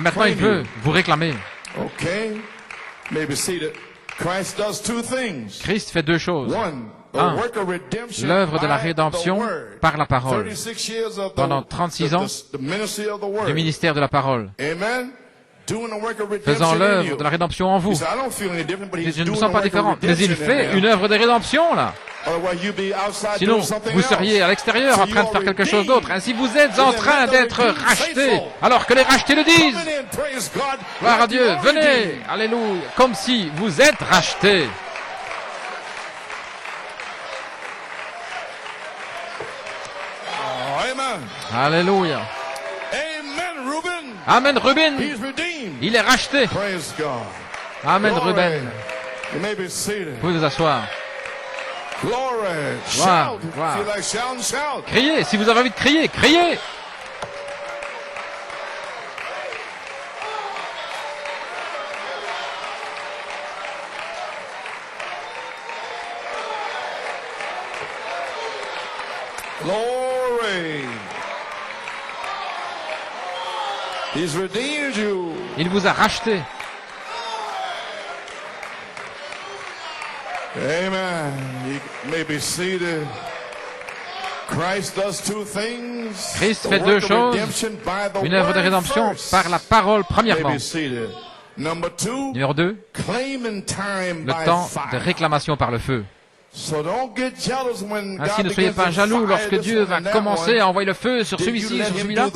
maintenant, il veut vous réclamer. Christ fait deux choses. Un, l'œuvre de la rédemption par la parole. Pendant 36 ans, du ministère de la parole. Faisant l'œuvre de la rédemption en vous. Je ne me sens pas différent. Mais il fait une œuvre de rédemption, là. Sinon, vous seriez à l'extérieur en train de faire quelque chose d'autre. Ainsi, vous êtes en train d'être rachetés, alors que les rachetés le disent. Gloire à Dieu, venez, alléluia, comme si vous êtes rachetés. Alléluia. Amen, Ruben. Il est racheté. Amen, Ruben. Vous pouvez vous asseoir. Gloire, gloire. Criez, si vous avez envie de crier, criez. Glory. He's redeemed you. Il vous a racheté. Amen. You may be seated. Christ does two things. Christ fait deux choses. Une œuvre de rédemption par la parole, premièrement. Numéro 2, le temps de réclamation par le feu. Ainsi, ne soyez pas jaloux lorsque Dieu va commencer à envoyer le feu sur celui-ci, sur celui-là.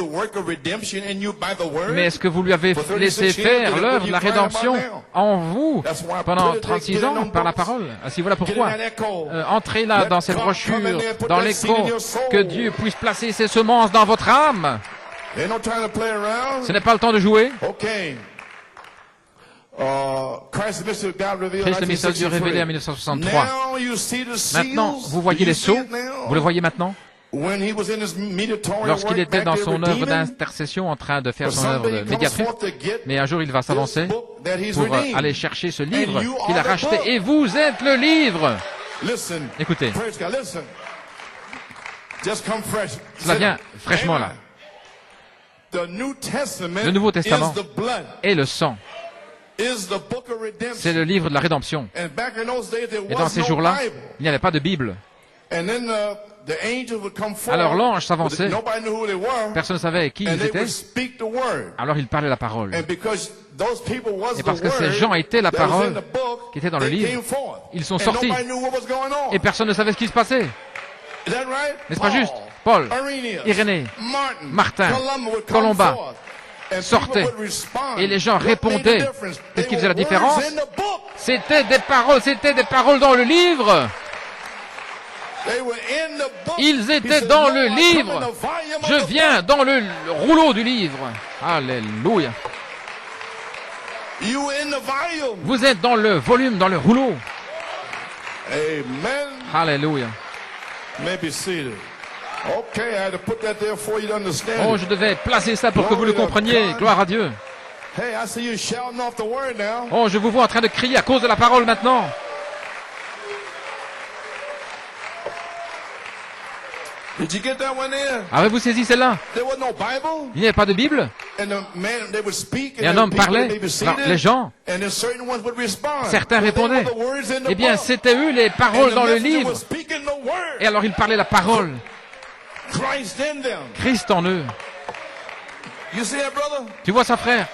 Mais est-ce que vous lui avez laissé faire l'œuvre de la rédemption en vous pendant 36 ans par la parole? Ainsi, voilà pourquoi. Entrez là dans cette brochure, dans l'écho, que Dieu puisse placer ses semences dans votre âme. Ce n'est pas le temps de jouer. Christ, le message de Dieu révélé en 1963. Maintenant, vous voyez les sceaux. Vous le voyez maintenant? Lorsqu'il était dans son œuvre d'intercession en train de faire son œuvre de médiatrice, mais un jour il va s'avancer pour aller chercher ce livre qu'il a racheté. Et vous êtes le livre! Écoutez. Cela vient fraîchement là. Le Nouveau Testament est le sang. C'est le livre de la rédemption. Et dans ces jours-là, il n'y avait pas de Bible. Alors l'ange s'avançait. Personne ne savait qui ils étaient. Alors il parlait la parole. Et parce que ces gens étaient la parole qui était dans le livre, ils sont sortis. Et personne ne savait ce qui se passait. N'est-ce pas juste? Paul, Irénée, Martin, Colomba sortaient. Et les gens répondaient. Qu'est-ce qui faisait la différence? C'était des paroles dans le livre. Ils étaient dans le livre. Je viens dans le rouleau du livre. Alléluia. Vous êtes dans le volume, dans le rouleau. Alléluia. Oh, je devais placer ça pour que vous le compreniez. Gloire à Dieu. Oh, je vous vois en train de crier à cause de la parole maintenant. Avez-vous saisi celle-là? Il n'y avait pas de Bible. Et un homme parlait. Alors, les gens, certains répondaient. Eh bien, c'était eux les paroles dans le livre. Et alors, ils parlaient la parole. Christ en eux. Tu vois ça, frère?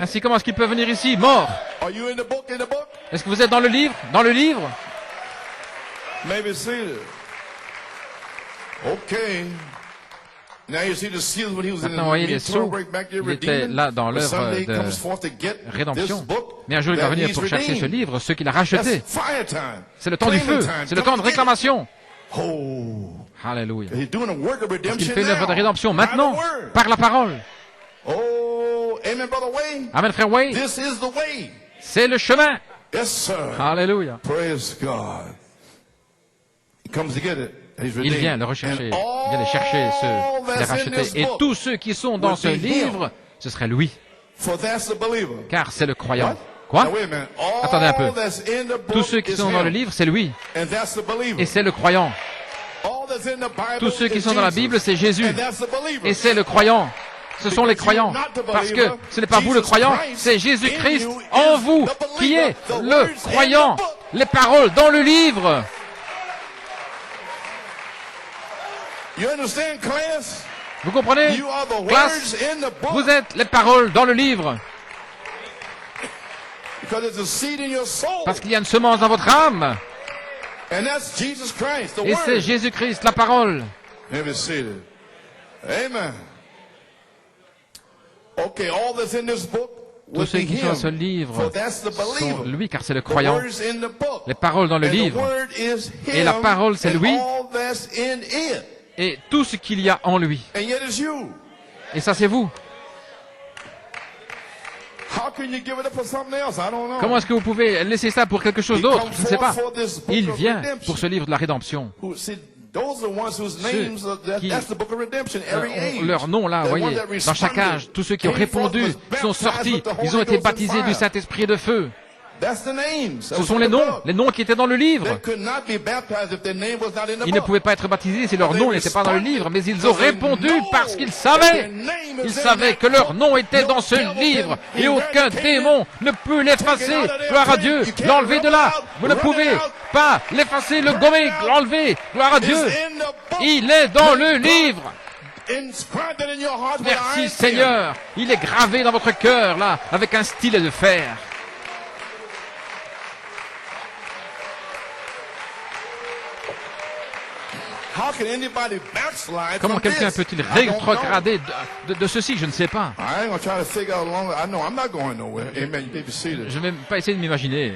Ainsi, comment est-ce qu'il peut venir ici, mort? Est-ce que vous êtes dans le livre? Dans le livre? Maintenant, vous voyez les sceaux. Il était là dans l'œuvre de rédemption. Mais un jour, il va venir pour chercher ce livre, ceux qu'il a rachetés. C'est le temps du feu. C'est le temps de réclamation. Alléluia. Parce qu'il fait une œuvre de rédemption maintenant, par la parole. Amen, frère Wayne. C'est le chemin. Alléluia. Il vient le rechercher. Il vient les chercher, ceux qu'il a rachetés. Et tous ceux qui sont dans ce livre, ce serait lui. Car c'est le croyant. Quoi? Attendez un peu. Tous ceux qui sont dans le livre, c'est lui. Et c'est le croyant. Tous ceux qui sont dans la Bible, c'est Jésus. Et c'est le croyant. Ce sont les croyants. Parce que ce n'est pas vous le croyant, c'est Jésus-Christ en vous qui est le croyant. Les paroles dans le livre. Vous comprenez? Classe, vous êtes les paroles dans le livre. Parce qu'il y a une semence dans votre âme. Et c'est Jésus-Christ, la parole. Amen. Tous ceux qui sont dans ce livre sont lui, car c'est le croyant. Les paroles dans le livre. Et la parole, c'est lui. Et tout ce qu'il y a en lui. Et ça, c'est vous. Comment est-ce que vous pouvez laisser ça pour quelque chose d'autre? Je ne sais pas. Il vient pour ce livre de la rédemption. Ceux qui ont leur nom là, vous voyez, dans chaque âge, tous ceux qui ont répondu sont sortis, ils ont été baptisés du Saint-Esprit de feu. Ce sont les noms qui étaient dans le livre. Ils ne pouvaient pas être baptisés si leur nom n'était pas dans le livre, mais ils ont répondu parce qu'ils savaient. Ils savaient que leur nom était dans ce livre et aucun démon ne peut l'effacer. Gloire à Dieu, l'enlever de là. Vous ne pouvez pas l'effacer, le gommer, l'enlever. Gloire à Dieu. Il est dans le livre. Merci Seigneur. Il est gravé dans votre cœur, là, avec un stylet de fer. Comment quelqu'un peut-il rétrograder de ceci? Je ne sais pas. Je ne vais pas essayer de m'imaginer.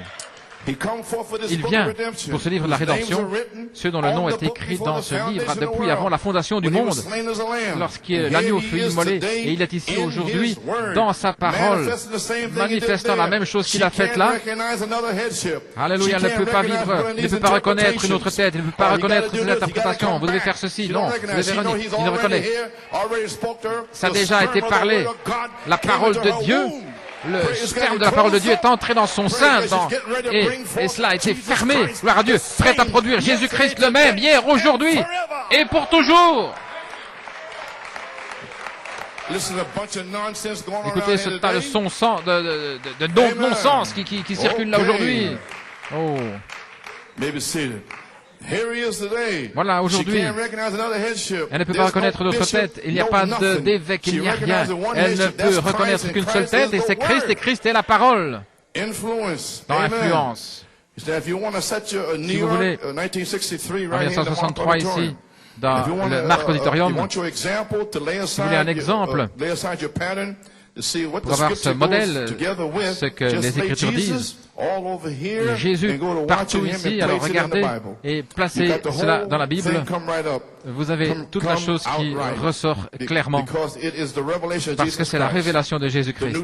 Il vient pour ce livre de la rédemption, ceux dont le nom est écrit dans ce livre depuis avant la fondation du monde, lorsque l'agneau fut immolé, et il est ici aujourd'hui dans sa parole, manifestant la même chose qu'il a faite là. Alléluia, il ne peut pas vivre, il ne peut pas reconnaître une autre tête, il ne peut pas reconnaître ses interprétations. Vous devez faire ceci, non, vous devez Véronique, il le reconnaît. Ça a déjà été parlé, la parole de Dieu. Le sperme de la parole de Dieu est entré dans son sein et cela a été fermé, gloire à Dieu, prêt à produire Jésus-Christ le même, hier, aujourd'hui et pour toujours. Écoutez ce tas de non-sens qui circule là aujourd'hui. Oh. Voilà, aujourd'hui, elle ne peut pas reconnaître d'autre tête. Il n'y a pas d'évêque, il n'y a rien. Elle ne peut reconnaître qu'une seule tête, et c'est Christ, et Christ est la parole. Dans l'influence. Si vous voulez, en 1963 ici, dans le Marc Auditorium, si vous voulez un exemple, pour avoir ce modèle, ce que les Écritures disent, Jésus partout ici, alors regardez et placez cela dans la Bible, vous avez toute la chose qui ressort clairement, parce que c'est la révélation de Jésus-Christ.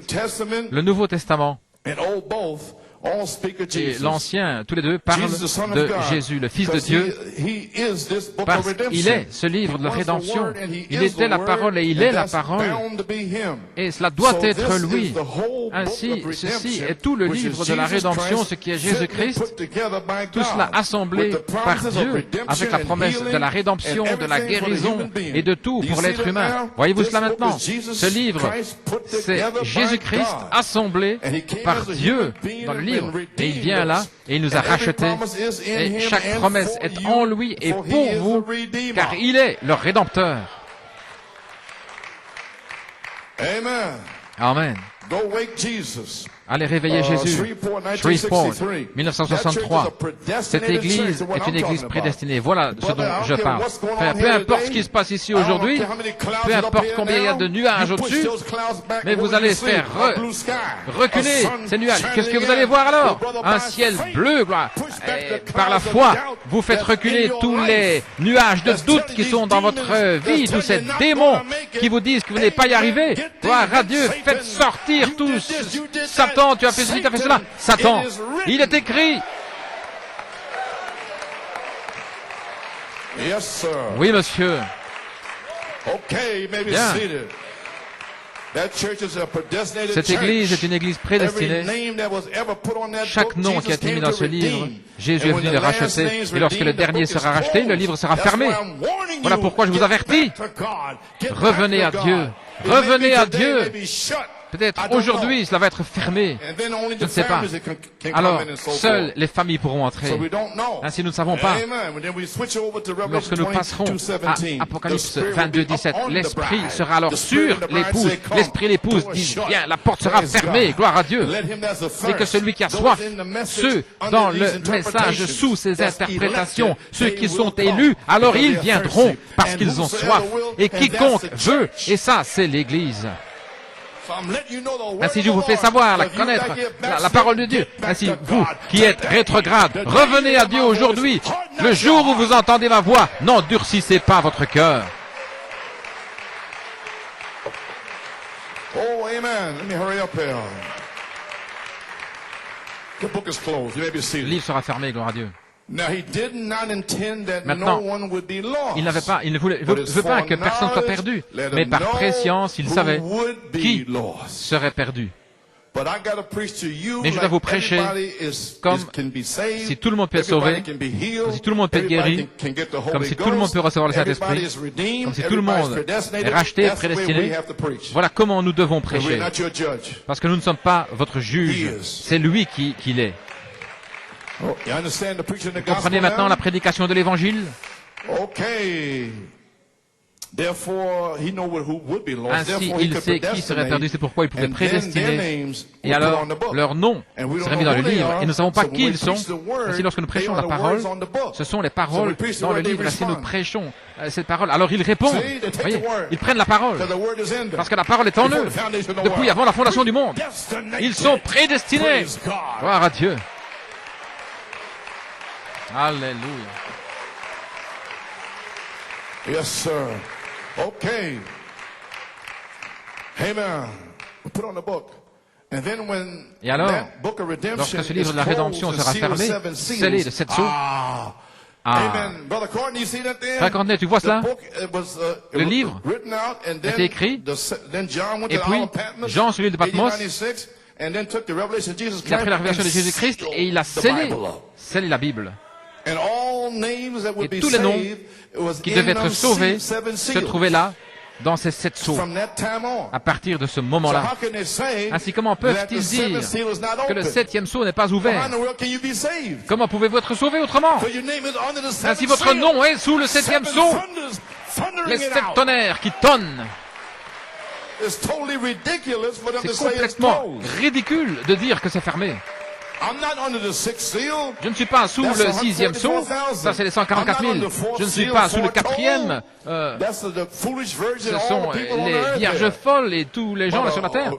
Le Nouveau Testament et l'Ancien, tous les deux parlent de Jésus, le Fils de Dieu, parce qu'il est ce livre de la rédemption. Il était la parole et il est la parole. Et cela doit être lui. Ainsi, ceci est tout le livre de la rédemption, ce qui est Jésus-Christ, tout cela assemblé par Dieu, avec la promesse de la rédemption, de la guérison et de tout pour l'être humain. Voyez-vous cela maintenant? Ce livre, c'est Jésus-Christ assemblé par Dieu dans le livre. Et il vient là, et il nous a rachetés, et chaque promesse est en lui et pour vous, car il est le Rédempteur. Amen. Allez réveiller Jésus. Shreveport, 1963. Cette église est une église prédestinée. Voilà ce dont je parle. Peu importe ce qui se passe ici aujourd'hui, peu importe combien il y a de nuages au-dessus, mais vous allez faire reculer ces nuages. Qu'est-ce que vous allez voir alors? Un ciel bleu, par la foi. Vous faites reculer tous les nuages de doute qui sont dans votre vie, tous ces démons qui vous disent que vous n'allez pas y arriver. Gloire à Dieu, faites sortir tous. Satan, tu as fait ceci, tu as fait cela. Satan, il est écrit. Oui, monsieur. Bien. Cette église est une église prédestinée. Chaque nom qui a été mis dans ce livre, Jésus est venu le racheter. Et lorsque le dernier sera racheté, le livre sera fermé. Voilà pourquoi je vous avertis. Revenez à Dieu. Revenez à Dieu. Peut-être aujourd'hui, cela va être fermé. Je ne sais pas. Alors, seules les familles pourront entrer. Ainsi, nous ne savons pas. Lorsque nous passerons à Apocalypse 22, 17, l'Esprit sera alors sur l'épouse. L'Esprit et l'épouse disent, bien, la porte sera fermée, gloire à Dieu. Et que celui qui a soif, ceux dans le message sous ces interprétations, ceux qui sont élus, alors ils viendront parce qu'ils ont soif. Et quiconque veut, et ça, c'est l'Église. Ainsi, je vous fais savoir, connaître la parole de Dieu. Ainsi, vous qui êtes rétrograde, revenez à Dieu aujourd'hui. Le jour où vous entendez ma voix, n'endurcissez pas votre cœur. Oh, amen. Let me hurry up here. The book is closed. You may be seated. Le livre sera fermé, gloire à Dieu. Maintenant, il ne veut pas que personne soit perdu, mais par préscience, il savait qui serait perdu. Mais je dois vous prêcher comme si tout le monde peut être sauvé, comme si tout le monde peut être guéri, comme si tout le monde peut recevoir le Saint-Esprit, comme si tout le monde est racheté, prédestiné. Voilà comment nous devons prêcher. Parce que nous ne sommes pas votre juge, c'est lui qui l'est. Vous comprenez maintenant la prédication de l'Évangile? Ainsi, il sait qui serait perdu, c'est pourquoi il pouvait prédestiner. Et alors, leur nom serait mis dans le livre. Et nous ne savons pas qui ils sont. Ainsi, lorsque nous prêchons la parole, ce sont les paroles dans le livre. Ainsi, nous prêchons cette parole. Alors, ils répondent. Voyez, ils prennent la parole. Parce que la parole est en eux. Depuis avant la fondation du monde. Ils sont prédestinés. Gloire à Dieu. Alléluia. Yes, sir. Okay. Amen. Put on the book. And then when Et alors, that book of redemption lorsque ce livre de la rédemption sera fermé, scellé de 7 sceaux, Amen. Brother Courtney, you see that there? Frère Courtney, tu vois cela? Le livre a été écrit, et puis Jean, celui de Patmos, il a pris la révélation de Jésus-Christ et il a scellé la Bible. Et tous les noms qui devaient être sauvés se trouvaient là, dans ces 7 sceaux, à partir de ce moment-là. Ainsi, comment peuvent-ils dire que le 7e sceau n'est pas ouvert? Comment pouvez-vous être sauvé autrement? Ainsi, votre nom est sous le 7e sceau. Les 7 tonnerres qui tonnent. C'est complètement ridicule de dire que c'est fermé. Je ne suis pas sous le 6e sceau, ça c'est les 144 000. Je ne suis pas sous le 4e, ce sont les vierges folles et tous les gens là sur la terre.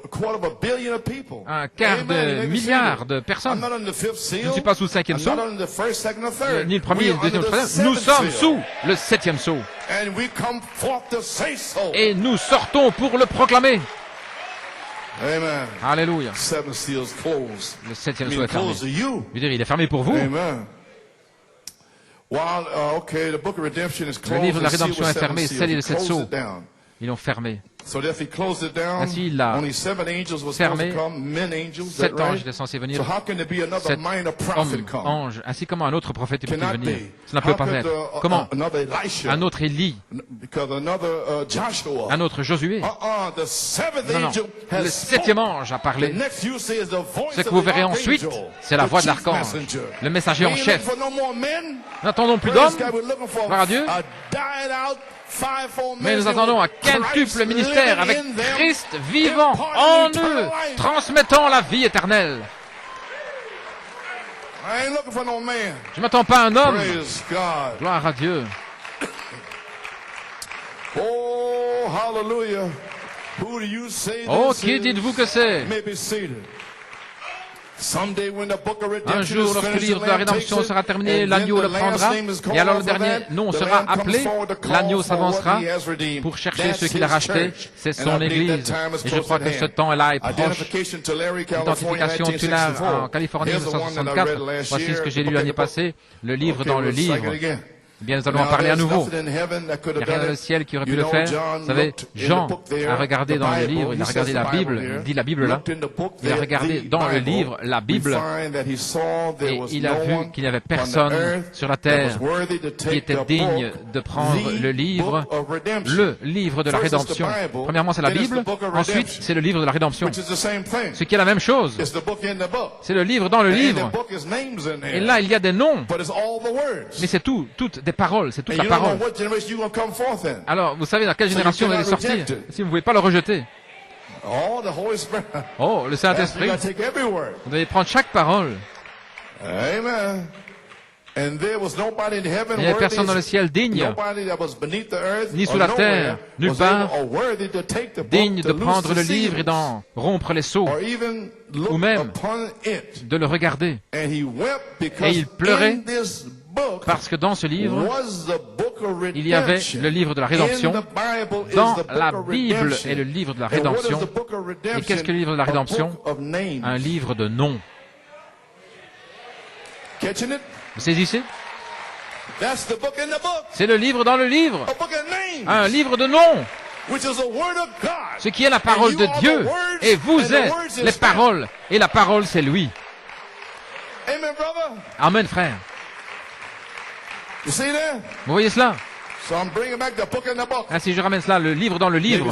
Un quart de milliard de personnes. Je ne suis pas sous le 5e sceau, ni le premier, ni le deuxième, ni le troisième. Nous sommes sous le 7e sceau. Et nous sortons pour le proclamer. Amen. Alléluia. Le 7e sceau est fermé. Je veux dire, il est fermé pour vous. Amen. Le livre de la rédemption est fermé, scellé de 7 sceaux. Ils l'ont fermé. Ainsi, il l'a fermé. 7 anges étaient censés venir. 7 anges. Ainsi, comment un autre prophète peut-il venir? Cela ne peut pas être. Comment un autre Élie? Un autre Josué? Non, non. Le 7e ange a parlé. Ce que vous verrez ensuite, c'est la voix de l'archange, le messager en chef. N'attendons plus d'hommes. Gloire à Dieu. Mais nous attendons un quintuple ministère avec Christ vivant en eux, transmettant la vie éternelle. Je ne m'attends pas à un homme. Gloire à Dieu. Oh, qui dites-vous que c'est? Un jour, lorsque le livre de la rédemption sera terminé, l'agneau le prendra, et alors le dernier nom sera appelé, l'agneau s'avancera pour chercher ceux qu'il a rachetés, c'est son Église. Et je crois que ce temps-là est proche. Identification tunnel en Californie, 1964. Voici ce que j'ai lu l'année passée, le livre dans le livre. Eh bien, nous allons en parler à nouveau. Il n'y a rien dans le ciel qui aurait pu le faire. Vous savez, Jean a regardé dans le livre, il a regardé la Bible, il dit la Bible là. Il a regardé dans le livre la Bible et il a vu qu'il n'y avait personne sur la terre qui était digne de prendre le livre de la rédemption. Premièrement, c'est la Bible. Ensuite, c'est le livre de la rédemption. Ce qui est la même chose. C'est le livre dans le livre. Et là, il y a des noms. Mais c'est toutes des paroles, c'est toute la parole. Alors, vous savez dans quelle génération vous allez sortir, si vous ne pouvez pas le rejeter. Oh, le Saint-Esprit. Vous devez prendre chaque parole. Amen. Il n'y avait personne dans le ciel digne, ni sous la terre, nulle part, digne de prendre le livre et d'en rompre les sceaux, ou même de le regarder. Et il pleurait parce que dans ce livre, il y avait le livre de la rédemption. Dans la Bible est le livre de la rédemption. Et qu'est-ce que le livre de la rédemption? Un livre de noms. Vous saisissez? C'est le livre dans le livre. Un livre de noms. ce qui est la parole de Dieu, et vous êtes les paroles, et la parole c'est lui. Amen, frère. Vous voyez cela? Ainsi je ramène cela, le livre dans le livre.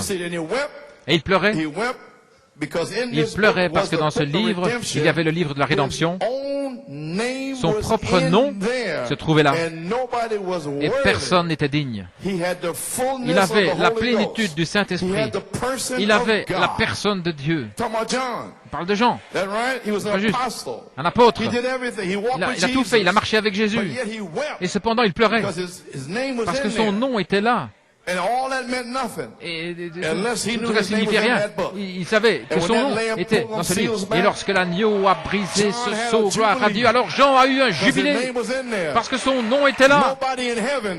Et il pleurait. Il pleurait parce que dans ce livre, il y avait le livre de la rédemption. Son propre nom se trouvait là. Et personne n'était digne. Il avait la plénitude du Saint-Esprit. Il avait la personne de Dieu. On parle de Jean. Pas juste. Un apôtre. Il a tout fait. Il a marché avec Jésus. Et cependant, il pleurait. Parce que son nom était là. Et tout ça signifiait rien. Il savait que son nom était dans ce livre. Et lorsque l'agneau a brisé ce sceau, gloire à Dieu, alors Jean a eu un jubilé parce que son nom était là.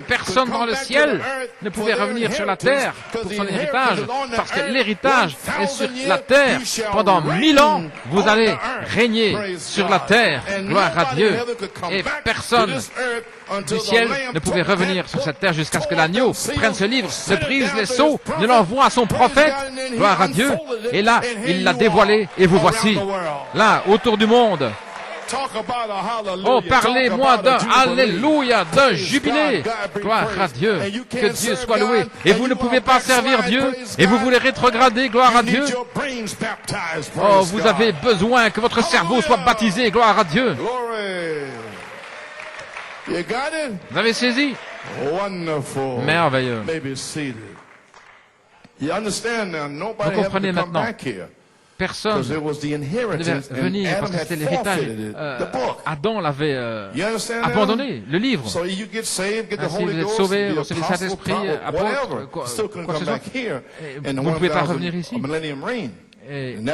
Personne dans le ciel ne pouvait revenir sur la terre pour son héritage, parce que l'héritage est sur la terre. Pendant 1000 ans, vous allez régner sur la terre, gloire à Dieu. Et personne du ciel ne pouvait revenir sur cette terre jusqu'à ce que l'agneau prenne ce livre, ne brise les sceaux, ne l'envoie à son prophète, gloire à Dieu, et là, il l'a dévoilé, et vous voici, là, autour du monde. Oh, parlez-moi d'un Alléluia, d'un jubilé, gloire à Dieu, que Dieu soit loué. Et vous ne pouvez pas servir Dieu, et vous voulez rétrograder, gloire à Dieu. Oh, vous avez besoin que votre cerveau soit baptisé, gloire à Dieu. Vous avez saisi? Merveilleux. Vous comprenez maintenant? Personne ne devait venir parce que c'était l'héritage. Adam l'avait abandonné, le livre. Ainsi vous êtes sauvés, vous recevez le Saint-Esprit, apôtre, quoi que ce soit. Vous ne pouvez pas revenir ici. Et il y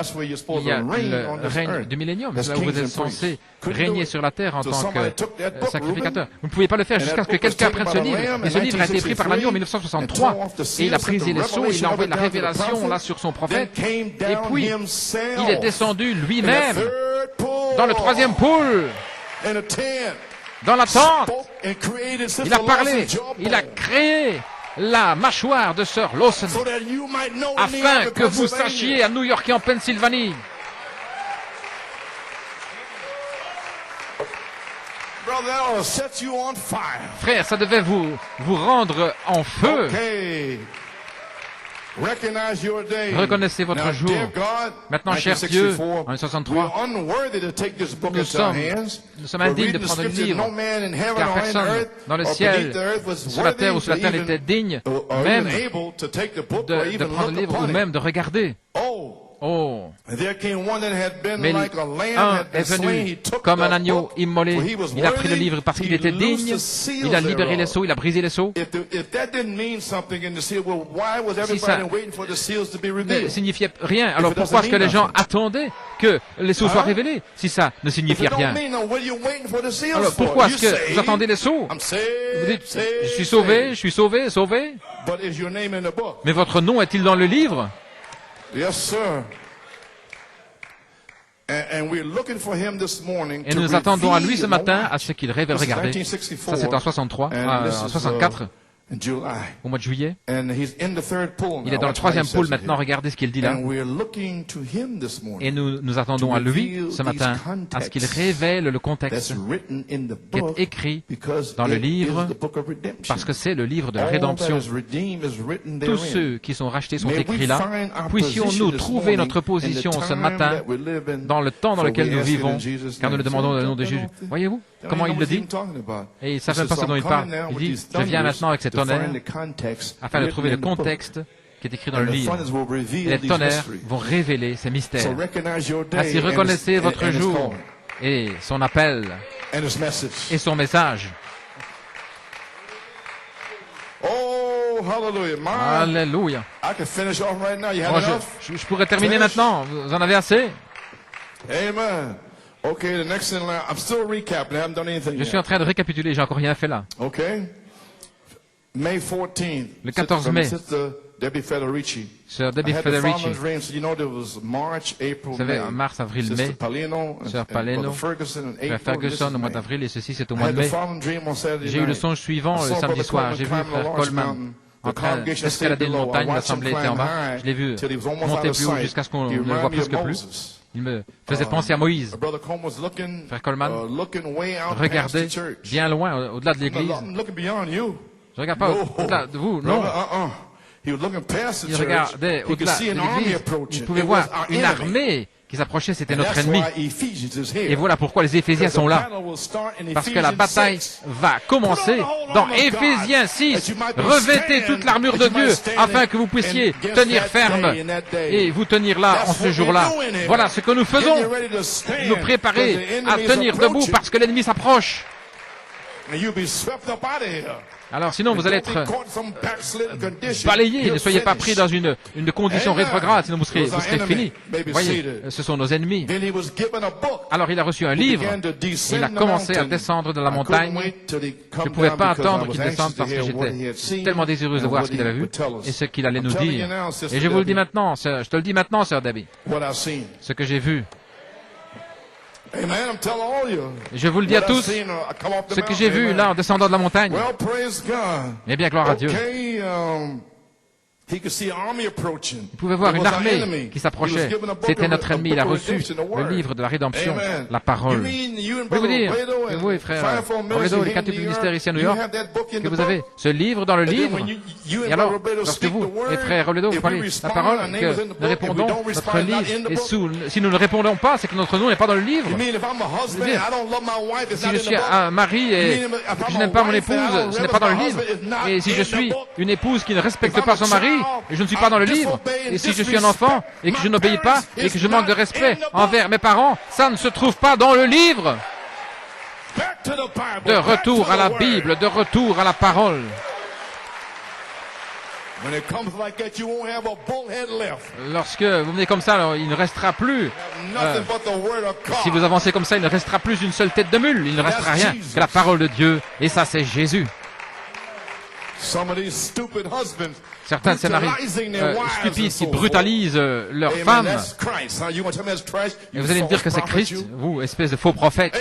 a le règne du millénium, là où vous êtes censé régner sur la terre en tant que sacrificateur. Vous ne pouvez pas le faire jusqu'à ce que quelqu'un prenne ce livre. Et ce livre a été pris par l'agneau en 1963. Et il a brisé les sceaux, il a envoyé la révélation là sur son prophète. Et puis, il est descendu lui-même dans le troisième poule, dans la tente. Il a parlé, il a créé la mâchoire de Sir Lawson, afin que vous sachiez à New York et en Pennsylvanie. Frère, ça devait vous rendre en feu. Reconnaissez votre jour. Maintenant, cher Dieu, en 1963, nous sommes indignes de prendre le livre, car personne dans le ciel, sur la terre ou sur la terre n'était digne, même de prendre le livre ou même de regarder. Oh! Mais un est venu comme un agneau immolé. Il a pris le livre parce qu'il était digne. Il a libéré les sceaux, il a brisé les sceaux. Si ça ne signifiait rien, alors pourquoi est-ce que les gens attendaient que les sceaux soient révélés si ça ne signifiait rien? Alors pourquoi est-ce que vous attendez les sceaux? Vous dites, je suis sauvé, sauvé. Mais votre nom est-il dans le livre? Yes, sir. Et nous attendons à lui ce matin à ce qu'il révèle. Regardez, ça c'est en 64, au mois de juillet. Il est dans le troisième pôle maintenant, regardez ce qu'il dit là. Et nous attendons à lui ce matin à ce qu'il révèle le contexte qui est écrit dans le livre, parce que c'est le livre de la rédemption. Tous ceux qui sont rachetés sont écrits là. Puissions-nous trouver notre position ce matin dans le temps dans lequel nous vivons, car nous le demandons dans le nom de Jésus. Voyez-vous comment il le dit? Et il ne savent même pas ce dont il parle. Il dit, je viens maintenant avec cet tonnerre afin de trouver le contexte qui est écrit dans le livre. Et les tonnerres vont révéler ces mystères. Ainsi reconnaissez votre jour et son appel et son message. Alléluia. Je pourrais terminer maintenant. Vous en avez assez? Amen. Okay, the next thing, I'm still recapping. I haven't done anything Je suis en train de récapituler, j'ai encore rien fait là. Okay. May 14th. Le 14 mai. Debbie Federici. Sœur Debbie Federici. Vous savez, en mars, avril, mai. Sœur Paleno, frère Ferguson au mois d'avril, et ceci c'est au mois de mai. J'ai eu le songe suivant le samedi soir. J'ai vu frère Coleman en train d'escalader une montagne. L'assemblée était en bas. Je l'ai vu monter plus haut jusqu'à ce qu'on ne le voit presque plus. Il me faisait penser à Moïse. Frère Coleman regardait bien loin, au-delà de l'église. Je ne regarde pas au-delà de vous, non. Il regardait au-delà de l'église. Il pouvait voir une armée qui s'approchait, c'était notre ennemi. Et voilà pourquoi les Éphésiens sont là. Parce que la bataille va commencer dans Éphésiens 6. Revêtez toute l'armure de Dieu afin que vous puissiez tenir ferme et vous tenir là en ce jour-là. Voilà ce que nous faisons. Nous préparer à tenir debout parce que l'ennemi s'approche. Alors sinon vous allez être balayés, ne soyez pas pris dans une condition rétrograde, sinon vous serez finis. Voyez, ce sont nos ennemis. Alors il a reçu un livre, il a commencé à descendre de la montagne. Je ne pouvais pas attendre qu'il descende parce que j'étais tellement désireuse de voir ce qu'il avait vu et ce qu'il allait nous dire. Et je vous le dis maintenant, je te le dis maintenant, sœur Debbie, ce que j'ai vu. Je vous le dis à tous, ce que j'ai vu là en descendant de la montagne. Eh bien, gloire à Dieu. Il pouvait voir une armée qui s'approchait. C'était notre ennemi. Il a reçu le livre de la rédemption, la parole. Je vais vous dire, vous et frère Robledo, les quintuples ministères ici à New York, que vous avez ce livre dans le livre. Et alors, lorsque vous et frère Robledo, vous parlez la parole, que nous répondons notre livre, et si nous ne répondons pas, c'est que notre nom n'est pas dans le livre. Je veux dire, si je suis un mari et que je n'aime pas mon épouse, ce n'est pas dans le livre. Et si je suis une épouse qui ne respecte pas son mari, et je ne suis pas dans le livre, et si je suis un enfant, et que je n'obéis pas, et que je manque de respect envers mes parents, ça ne se trouve pas dans le livre. De retour à la Bible, de retour à la parole. Lorsque vous venez comme ça, alors, il ne restera plus, si vous avancez comme ça, il ne restera plus une seule tête de mule, il ne restera rien que la parole de Dieu, et ça c'est Jésus. Certains de ces maris stupides qui brutalisent leurs femmes. Et vous allez me dire que c'est Christ, vous, espèce de faux prophète.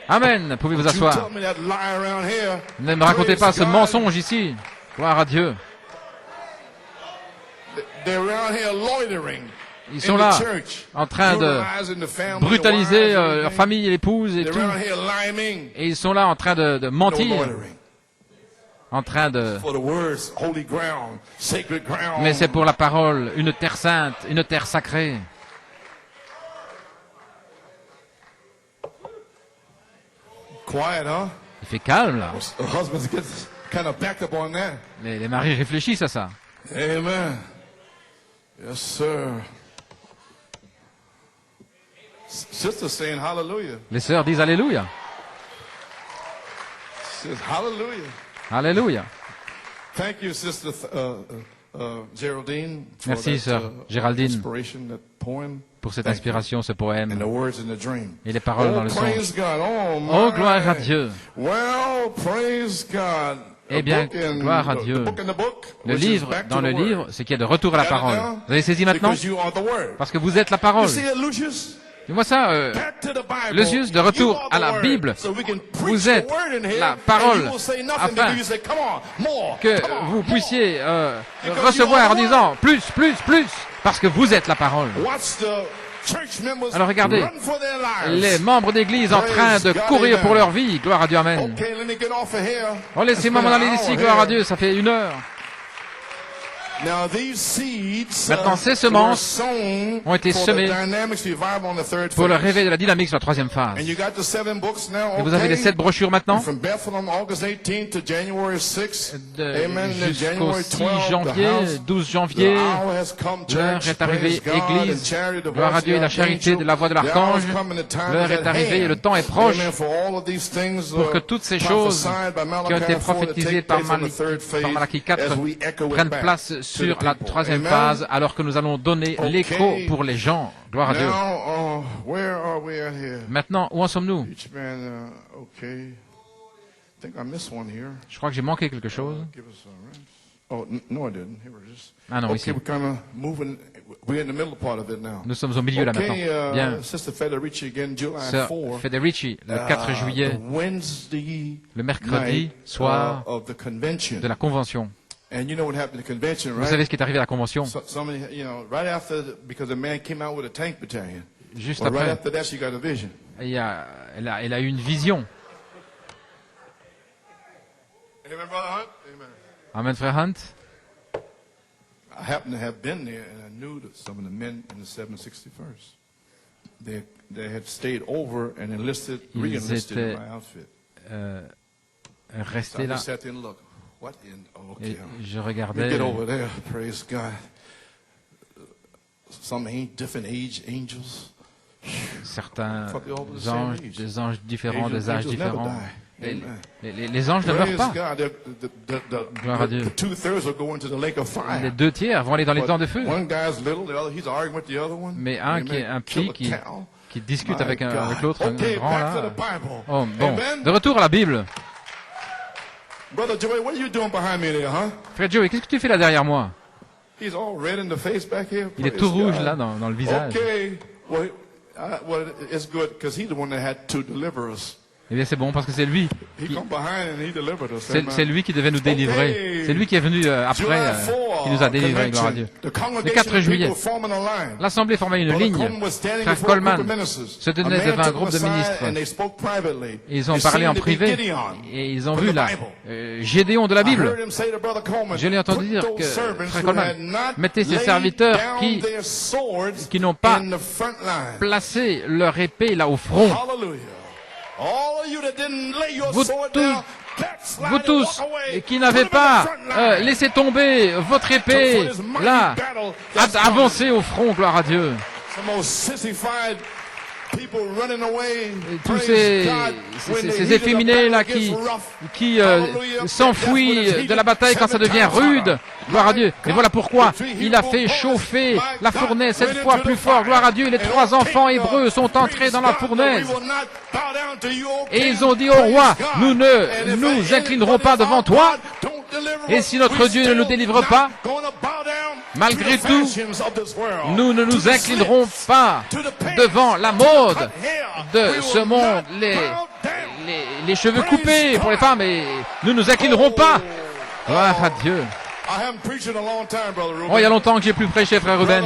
Amen. Pouvez vous asseoir. Ne me racontez pas ce mensonge ici. Gloire à Dieu. Ils sont là, en train de brutaliser leur famille, l'épouse et tout. Et ils sont là en train de mentir. En train de... Mais c'est pour la parole, une terre sainte, une terre sacrée. Il fait calme, là. Les maris réfléchissent à ça. Amen. Yes, sir. Sister saying hallelujah. Les sœurs disent Alléluia. Hallelujah. Alléluia. Thank you, Sister Geraldine. Merci, sœur Géraldine, pour cette inspiration, ce poème et les paroles dans le songe. Oh, gloire à Dieu. Eh bien, gloire à Dieu. Le livre dans le livre, c'est qu'il y a de retour à la parole. Vous avez saisi maintenant? Parce que vous êtes la parole. Dis-moi ça, Lucius, de retour à la Bible, vous êtes la parole afin que vous puissiez recevoir en disant plus, plus, plus, parce que vous êtes la parole. Alors regardez, les membres d'église en train de courir pour leur vie, gloire à Dieu, amen. Oh, laissez-moi m'en aller d'ici, gloire à Dieu, ça fait 1 heure. Maintenant, ces semences ont été semées pour le réveil de la dynamique sur la 3e phase. Et vous avez les 7 brochures maintenant, jusqu'au 6 janvier, 12 janvier. L'heure est arrivée, Église, gloire à Dieu et la charité de la voix de l'archange. L'heure est arrivée et le temps est proche pour que toutes ces choses qui ont été prophétisées par Malachie 4 prennent place sur la 3e phase, alors que nous allons donner l'écho pour les gens. Gloire à Dieu. Maintenant, où en sommes-nous? Je crois que j'ai manqué quelque chose. Ah non, ici. Nous sommes au milieu là maintenant. Bien. Sœur Federici, le 4 juillet, le mercredi soir de la convention. Vous savez ce qui est arrivé à la convention? Juste après, elle a eu une vision. Amen, frère Hunt. I happened to have been there, and I knew that some of the men in the 761st, they had stayed over and enlisted, re-enlisted in my outfit. Restés là. So I just sat there and looked. What in? Okay. Je regardais. Get over there. Praise God. Some different age angels. Certains anges, des anges différents, des âges différents. Les anges ne meurent pas. Gloire à Dieu. Les 2/3 vont aller dans les temps de feu. Mais un qui est un petit qui discute avec l'autre, un grand là. Oh, bon, de retour à la Bible. Frère Joey, qu'est-ce que tu fais là derrière moi? Il est tout rouge là dans le visage. Eh bien, c'est bon parce que c'est lui. C'est lui qui devait nous délivrer. C'est lui qui est venu après, qui nous a délivrés, gloire à Dieu. Le 4 juillet, l'Assemblée formait une ligne. Frère Coleman se tenait devant un groupe de ministres. Et ils ont parlé en privé. Et ils ont vu là, Gédéon de la Bible. Je l'ai entendu dire que Frère Coleman mettait ses serviteurs qui n'ont pas placé leur épée là au front. Vous tous qui n'avez pas laissé tomber votre épée, là, avancez au front, gloire à Dieu. Tous ces efféminés là qui s'enfuient de la bataille quand ça devient rude, gloire à Dieu. Et voilà pourquoi il a fait chauffer la fournaise 7 fois plus fort, gloire à Dieu. Les 3 enfants hébreux sont entrés dans la fournaise et ils ont dit au roi, nous ne nous inclinerons pas devant toi, et si notre Dieu ne nous délivre pas, malgré tout, nous ne nous inclinerons pas devant la mode de ce monde, les cheveux coupés pour les femmes, et nous ne nous inclinerons pas. Gloire à Dieu. Oh, il y a longtemps que j'ai plus prêché, frère Ruben.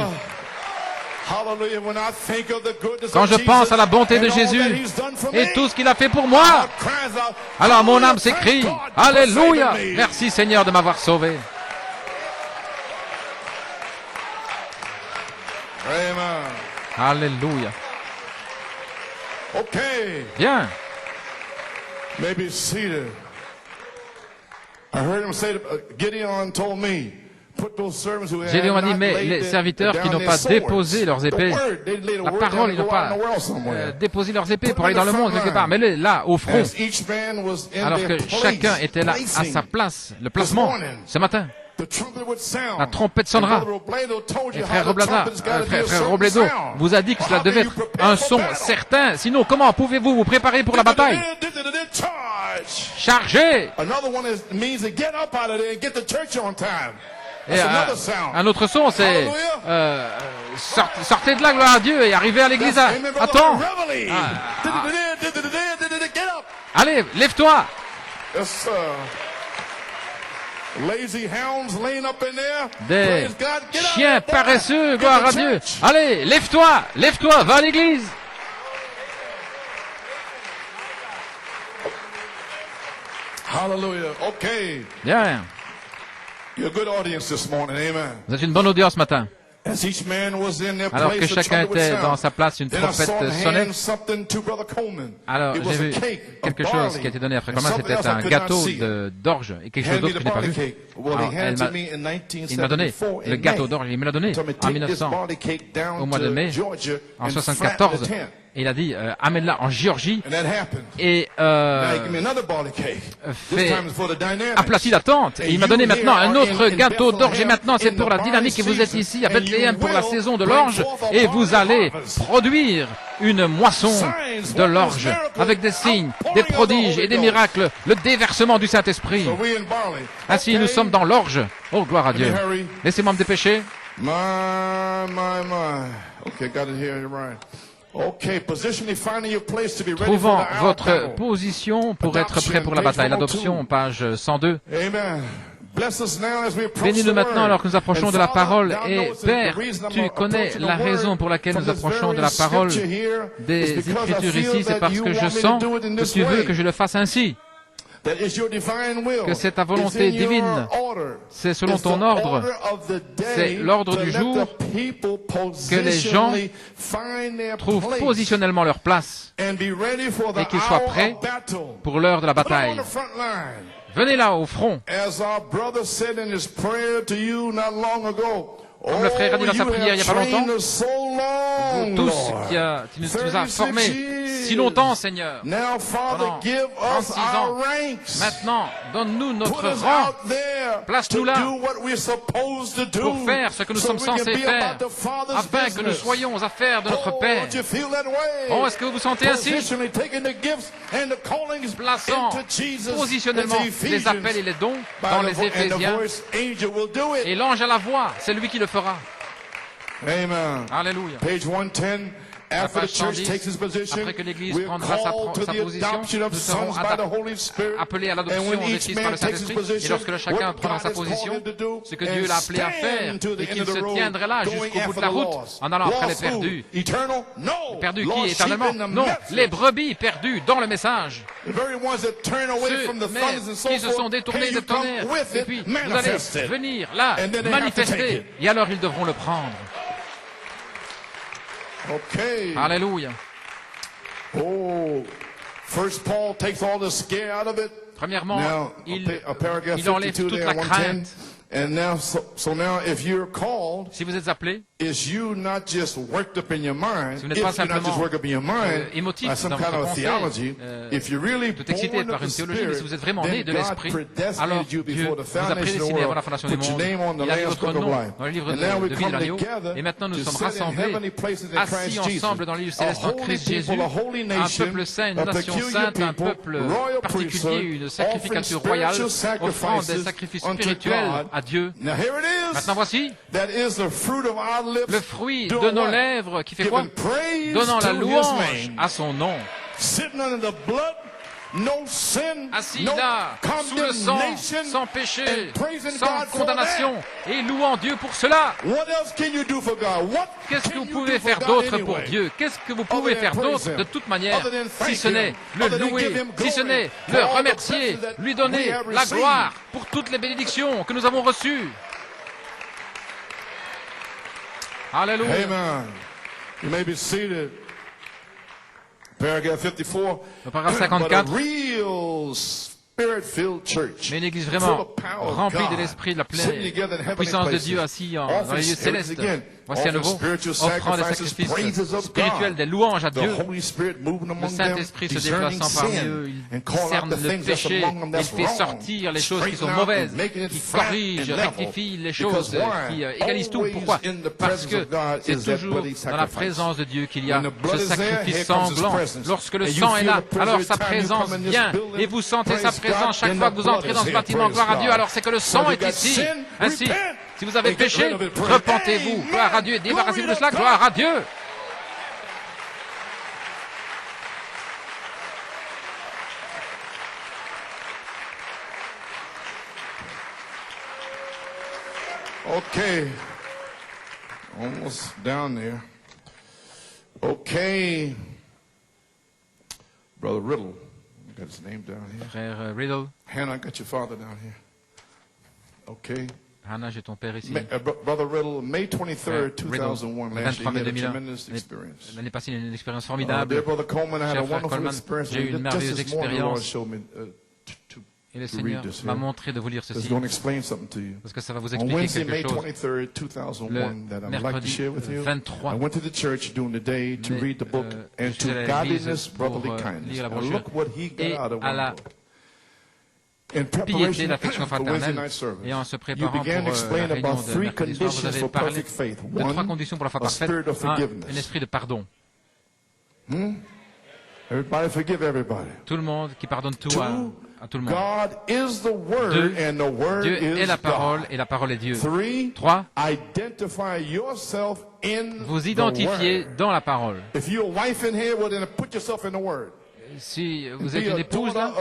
Quand je pense à la bonté de Jésus et tout ce qu'il a fait pour moi, alors mon âme s'écrie, Alléluia, merci Seigneur de m'avoir sauvé. Alléluia. Bien. Gédéon m'a dit, mais les serviteurs qui n'ont pas déposé leurs épées, la parole, ils n'ont pas déposé leurs épées pour aller dans le monde quelque part, mais là, au front, alors que chacun était là à sa place, le placement, ce matin. La trompette sonnera. Et frère Robledo vous a dit que cela devait être un son certain. Sinon, comment pouvez-vous vous préparer pour la bataille? Chargez! Et un autre son, c'est sortez de là, gloire à Dieu, et arrivez à l'église à temps. Allez, lève-toi. Des chiens paresseux, gloire à Dieu. Allez, lève-toi, va à l'église. Hallelujah. Okay. Bien. You're a good audience this morning. Amen. Vous êtes une bonne audience ce matin. Alors que chacun était dans sa place, une trompette sonnait. Alors j'ai vu quelque chose qui a été donné à Frère Coleman, c'était un gâteau d'orge et quelque chose d'autre que je n'ai pas vu. Alors, il m'a donné le gâteau d'orge, il me l'a donné en 1900, au mois de mai, en 74. Et il a dit, amène-la en Géorgie et aplatis la tente. Et il m'a donné maintenant un autre gâteau d'orge. Et maintenant, c'est pour la dynamique. Et vous êtes ici à Bethléem pour la saison de l'orge. Et vous allez produire une moisson de l'orge avec des signes, des prodiges et des miracles. Le déversement du Saint-Esprit. Ainsi, nous sommes dans l'orge. Oh, gloire à Dieu. Laissez-moi me dépêcher. Trouvant votre position pour être prêt pour la bataille. L'adoption, page 102. Bénis-nous maintenant alors que nous approchons de la parole. Et Père, tu connais la raison pour laquelle nous approchons de la parole des Écritures ici. C'est parce que je sens que tu veux que je le fasse ainsi. Que c'est ta volonté divine. C'est selon ton ordre. C'est l'ordre du jour que les gens trouvent positionnellement leur place et qu'ils soient prêts pour l'heure de la bataille. Venez là, au front. Comme le frère a dit dans sa prière il n'y a pas longtemps, vous tous qui nous a formés si longtemps, Seigneur, pendant 36 ans, maintenant, donne-nous notre rang, place-nous là pour faire ce que nous sommes censés faire, afin que nous soyons aux affaires de notre Père. Oh, est-ce que vous vous sentez ainsi? Plaçant positionnellement les appels et les dons dans les Éphésiens, et l'ange à la voix, c'est lui qui le fera. Amen. Alléluia. Page 110. After the church takes its position, après que l'Église prendra sa position, nous serons appelés à l'adoption de Christ par le Saint-Esprit. Et lorsque chacun prendra sa position, ce que Dieu l'a appelé à faire, et qu'il se tiendrait là jusqu'au bout de la route, en allant après les perdus. Les perdus qui éternellement? Non, les brebis perdues dans le message. Ceux qui se sont détournés de tonnerre. Et puis, vous allez venir là, manifester, et alors ils devront le prendre. Okay. Alléluia. Oh, first Paul takes all the scare out of it. Premièrement, il enlève toute la crainte. And now, so now, if you're called, si vous êtes appelé, is you not just worked up in your mind, si vous n'êtes pas simplement émotif dans votre pensée, tout excité par une théologie, mais si vous êtes vraiment né de l'Esprit, alors Dieu vous a prédestiné avant la fondation du monde. Il a mis votre nom dans le livre de vie de l'agneau, et maintenant nous sommes rassemblés, assis ensemble dans les lieux célestes en Christ Jésus, un peuple saint, une nation sainte, un peuple particulier, une sacrificature royale, offrant des sacrifices spirituels à Dieu. Maintenant voici le fruit de nos lèvres qui fait quoi? Donnant la louange à son nom. Assis là, sous le sang, sans péché, sans condamnation, et louant Dieu pour cela. Qu'est-ce que vous pouvez faire d'autre pour Dieu? Qu'est-ce que vous pouvez faire d'autre de toute manière, si ce n'est le louer, si ce n'est le remercier, lui donner la gloire pour toutes les bénédictions que nous avons reçues? Alléluia. Amen. You may be seated. Paragraph 54. Le paragraphe 54. Mais une église vraiment remplie de l'esprit, de la puissance de Dieu assis dans les lieux célestes. Voici à nouveau, offrant des sacrifices spirituels, des louanges à Dieu. Le Saint-Esprit se déplaçant parmi eux, il discerne le péché, il fait sortir les choses qui sont mauvaises, qui corrige, rectifie les choses, qui égalise tout. Pourquoi? Parce que c'est toujours dans la présence de Dieu qu'il y a ce sacrifice sanglant. Lorsque le sang est là, alors sa présence vient, et vous sentez sa présence chaque fois que vous entrez dans ce bâtiment. Gloire à Dieu, alors c'est que le sang est ici. Ainsi, si vous avez péché, repentez-vous. Gloire à Dieu, débarrassez-vous de cela. Gloire à Dieu. Okay. Almost down there. Okay. Brother Riddle. I got his name down here. Frère Riddle. Hannah, I got your father down here. Okay. Hannah, j'ai ton père ici. Brother Riddle, May 23rd, 2001. Last year, you had a tremendous experience. L'année passée, une expérience formidable. Dear Brother Coleman, I had a wonderful experience. J'ai eu une merveilleuse Just this morning, the Lord expérience. showed me Et le Seigneur m'a montré de vous lire It's ceci, going to explain something to you. parce que ça va vous On expliquer Wednesday, May quelque chose. 23rd, 2001, that I'd like to mercredi share with you. 23, I went to the church during the day to read the book je and suis allé to à l'église godliness, pour brotherly kindness. lire la Now brochure look what he got et out of à one la book. In piété, preparation l'affection for Wednesday fraternelle, night service, et en se you préparant pour began to la explain réunion about de three mercredi soir, vous conditions avez for parlé perfect faith. de 3 One, conditions pour la foi a parfaite. spirit of forgiveness. Un esprit de pardon. Everybody forgive everybody. Tout le monde qui pardonne tout à tout le monde. God is the Word, Deux, and the Word Dieu est is la parole God. et la parole est Dieu. 3, 3, identify yourself in vous the identifiez Word. dans la parole. If you're a wife in here, well then put yourself in the Word. Si vous êtes une épouse, là,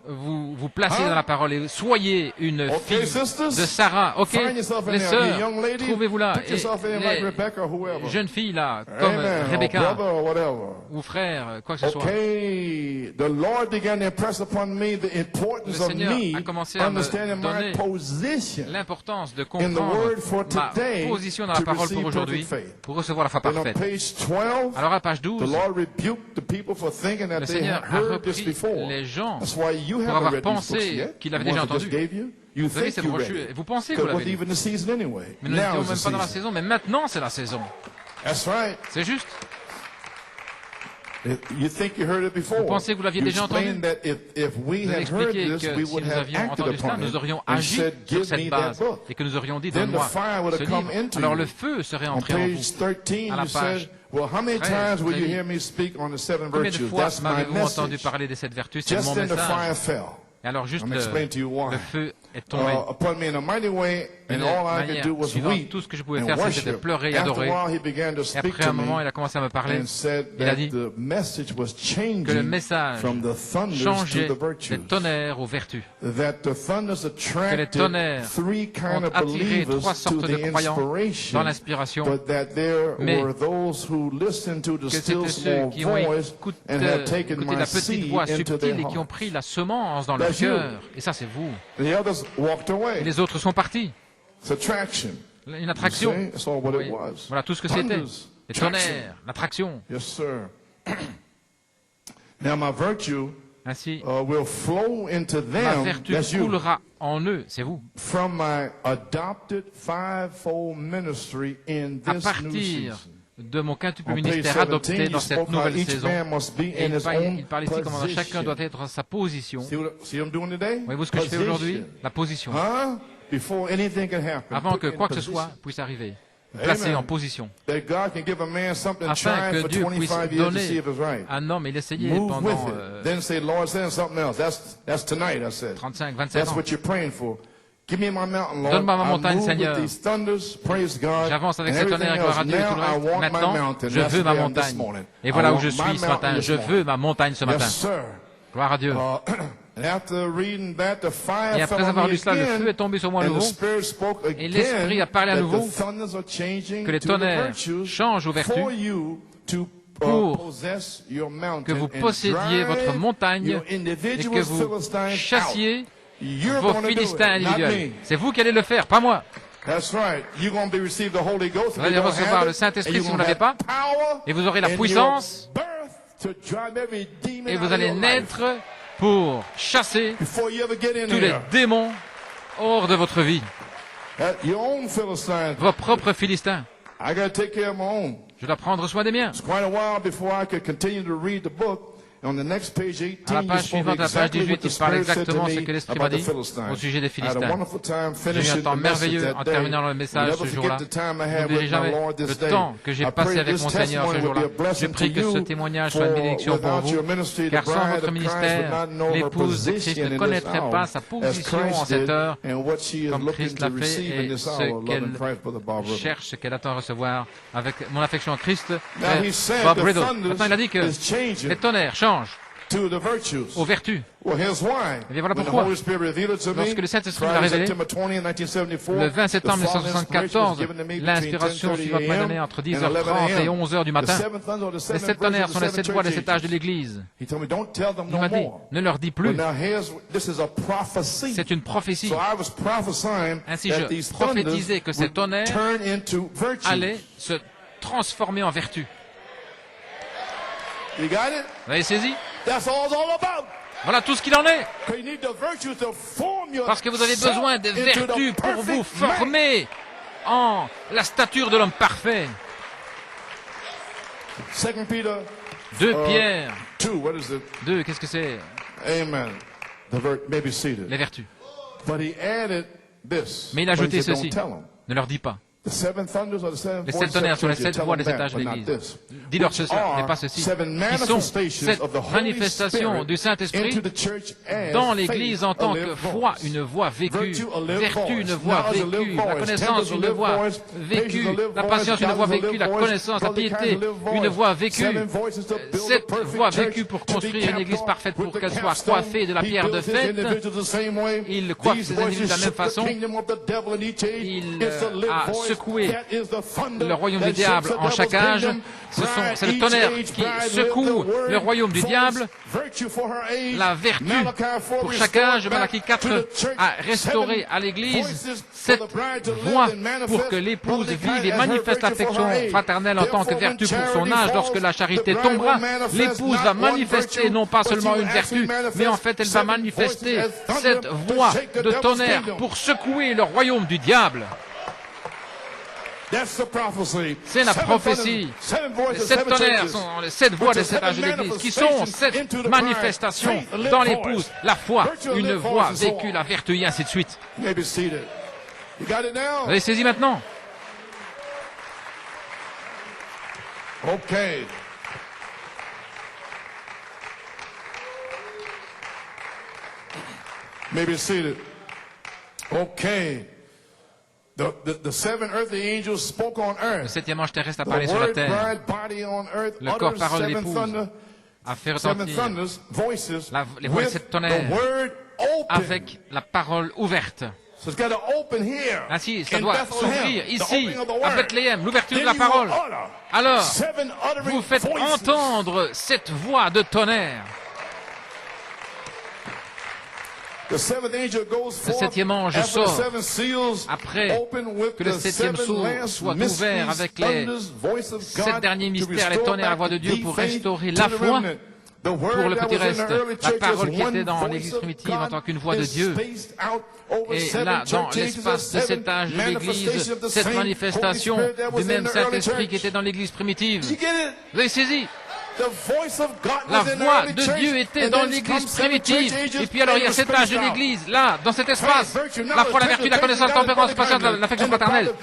vous vous placez dans la parole et soyez une fille de Sarah. Ok, les sœurs, trouvez-vous là. Et les jeunes filles là, comme Rebecca ou frère, quoi que ce soit. Le Seigneur a commencé à me donner l'importance de comprendre ma position dans la parole pour aujourd'hui, pour recevoir la foi parfaite. Alors à page 12, le Seigneur a repris les gens pour avoir pensé qu'il avait déjà entendu. Vous avez cette brochure, et vous pensez que vous l'avez lu. Mais nous n'étions même pas dans la saison, mais maintenant c'est la saison. C'est juste. Vous pensez que vous l'aviez déjà entendu? Vous avez expliqué que si nous avions entendu cela, nous aurions agi sur cette base et que nous aurions dit, donne-moi ce livre. Alors le feu serait entré en vous. À la page 13, combien de fois m'avez-vous entendu parler de cette vertu? C'est mon message. Et alors juste le feu est tombé d'une manière suivante. Tout ce que je pouvais faire, c'était de pleurer et adorer. Et après un moment, il a commencé à me parler. Il a dit que le message changeait des tonnerres aux vertus. Que les tonnerres ont attiré trois sortes de croyants dans l'inspiration, mais que c'était ceux qui ont écouté la petite voix subtile et qui ont pris la semence dans leur cœur. Et ça, c'est vous. Et les autres sont partis. Une attraction. Oui. Voilà tout ce que c'était. Les tonnerres, l'attraction. Ainsi, ma vertu coulera en eux, c'est vous. À partir de mon quintuple ministère adopté dans cette nouvelle saison. Et il parle ici comment chacun doit être à sa position. Voyez-vous ce que je fais aujourd'hui? La position. Avant que quoi que ce soit puisse arriver. Placé en position. Afin que Dieu puisse donner à un homme, il essayait pendant 35, 27 ans. Donne-moi ma montagne, Seigneur. J'avance avec cet tonnerre, gloire à Dieu et tout le reste. Maintenant, je veux ma montagne. Et voilà où je suis ce matin. Je veux ma montagne ce matin. Gloire à Dieu. Et après avoir lu cela, le feu est tombé sur moi à nouveau. Et l'Esprit a parlé à nouveau que les tonnerres changent aux vertus pour que vous possédiez votre montagne et que vous chassiez vos Philistins individuels. C'est vous qui allez le faire, pas moi. Vous allez recevoir le Saint-Esprit si vous ne l'avez pas, et vous aurez la puissance, et vous allez naître pour chasser tous les démons hors de votre vie. Vos propres Philistins. Je dois prendre soin des miens. À la page suivante, la page 18, il parle exactement ce que l'Esprit m'a dit au sujet des Philistins. J'ai eu un temps merveilleux en terminant le message ce jour-là. Je n'oublierai jamais le temps que j'ai passé avec mon Seigneur ce jour-là. Je prie que ce témoignage soit une bénédiction pour vous, car sans votre ministère, l'épouse de Christ ne connaîtrait pas sa position en cette heure, comme Christ l'a fait, et ce qu'elle cherche, ce qu'elle attend à recevoir. Avec mon affection à Christ, Bob Riddle. Maintenant, il a dit que les tonnerres changent aux vertus. Et bien voilà pourquoi, lorsque le Saint-Esprit l'a révélé, le 20 septembre 1974, l'inspiration suivante m'a donné entre 10h30 et 11h du matin. Les 7 tonnerres sont les 7 voies des 7 âges de l'Église. Il m'a dit, ne leur dis plus. C'est une prophétie. Ainsi, je prophétisais que ces tonnerres allaient se transformer en vertu. Vous avez saisi? Voilà tout ce qu'il en est. Parce que vous avez besoin de vertus pour vous former en la stature de l'homme parfait. 2 Pierre 2, qu'est-ce que c'est? Les vertus. Mais il a ajouté ceci. Ne leur dis pas. Les 7 tonnerres sont les 7 voix des 7 âges de l'Église. Dis-leur ceci, mais pas ceci. Qui sont cette manifestation du Saint-Esprit dans l'Église en tant que foi, une voix vécue, vertu, une voix vécue, la connaissance, une voix vécue, la patience, une voix vécue, la connaissance, la piété, une voix vécue. Cette voix vécue pour construire une Église parfaite, pour qu'elle soit coiffée de la pierre de fête. Il coiffe ses individus de la même façon. Il a secoué le royaume du diable en chaque âge. C'est le tonnerre qui secoue le royaume du diable. La vertu pour chaque âge, Malachie 4 a restauré à l'Église cette voie pour que l'épouse vive et manifeste l'affection fraternelle en tant que vertu pour son âge. Lorsque la charité tombera, l'épouse va manifester non pas seulement une vertu, mais en fait elle va manifester cette voix de tonnerre pour secouer le royaume du diable. C'est la prophétie. Les 7 tonnerres sont les 7 voix des 7 âges de l'Église, qui sont cette manifestation dans l'épouse, la foi, une voix vécue, la vertu, et ainsi de suite. Vous avez saisi maintenant? OK. Maybe seated. Okay. The 7 earthly angels spoke on earth. Le 7e ange terrestre a parlé sur la terre. Le corps parole de l'épouse a fait retentir les voix des 7 tonnerres avec la parole ouverte. Ainsi, ça doit s'ouvrir ici, à Bethléem, l'ouverture de la parole. Alors, vous faites entendre cette voix de tonnerre. Le 7e ange sort après que le 7e sceau soit ouvert avec les 7 derniers mystères, les tonnerres à la voix de Dieu pour restaurer la foi. Pour le petit reste, la parole qui était dans l'Église primitive en tant qu'une voix de Dieu. Et là, dans l'espace de cet âge de l'Église, cette manifestation du même Saint-Esprit qui était dans l'Église primitive. Vous avez saisi? La voix de Dieu était dans l'Église primitive. Et puis alors il y a cet âge de l'Église, là, dans cet espace. La foi, la vertu, la connaissance, la tempérance, la patience, l'affection paternelle.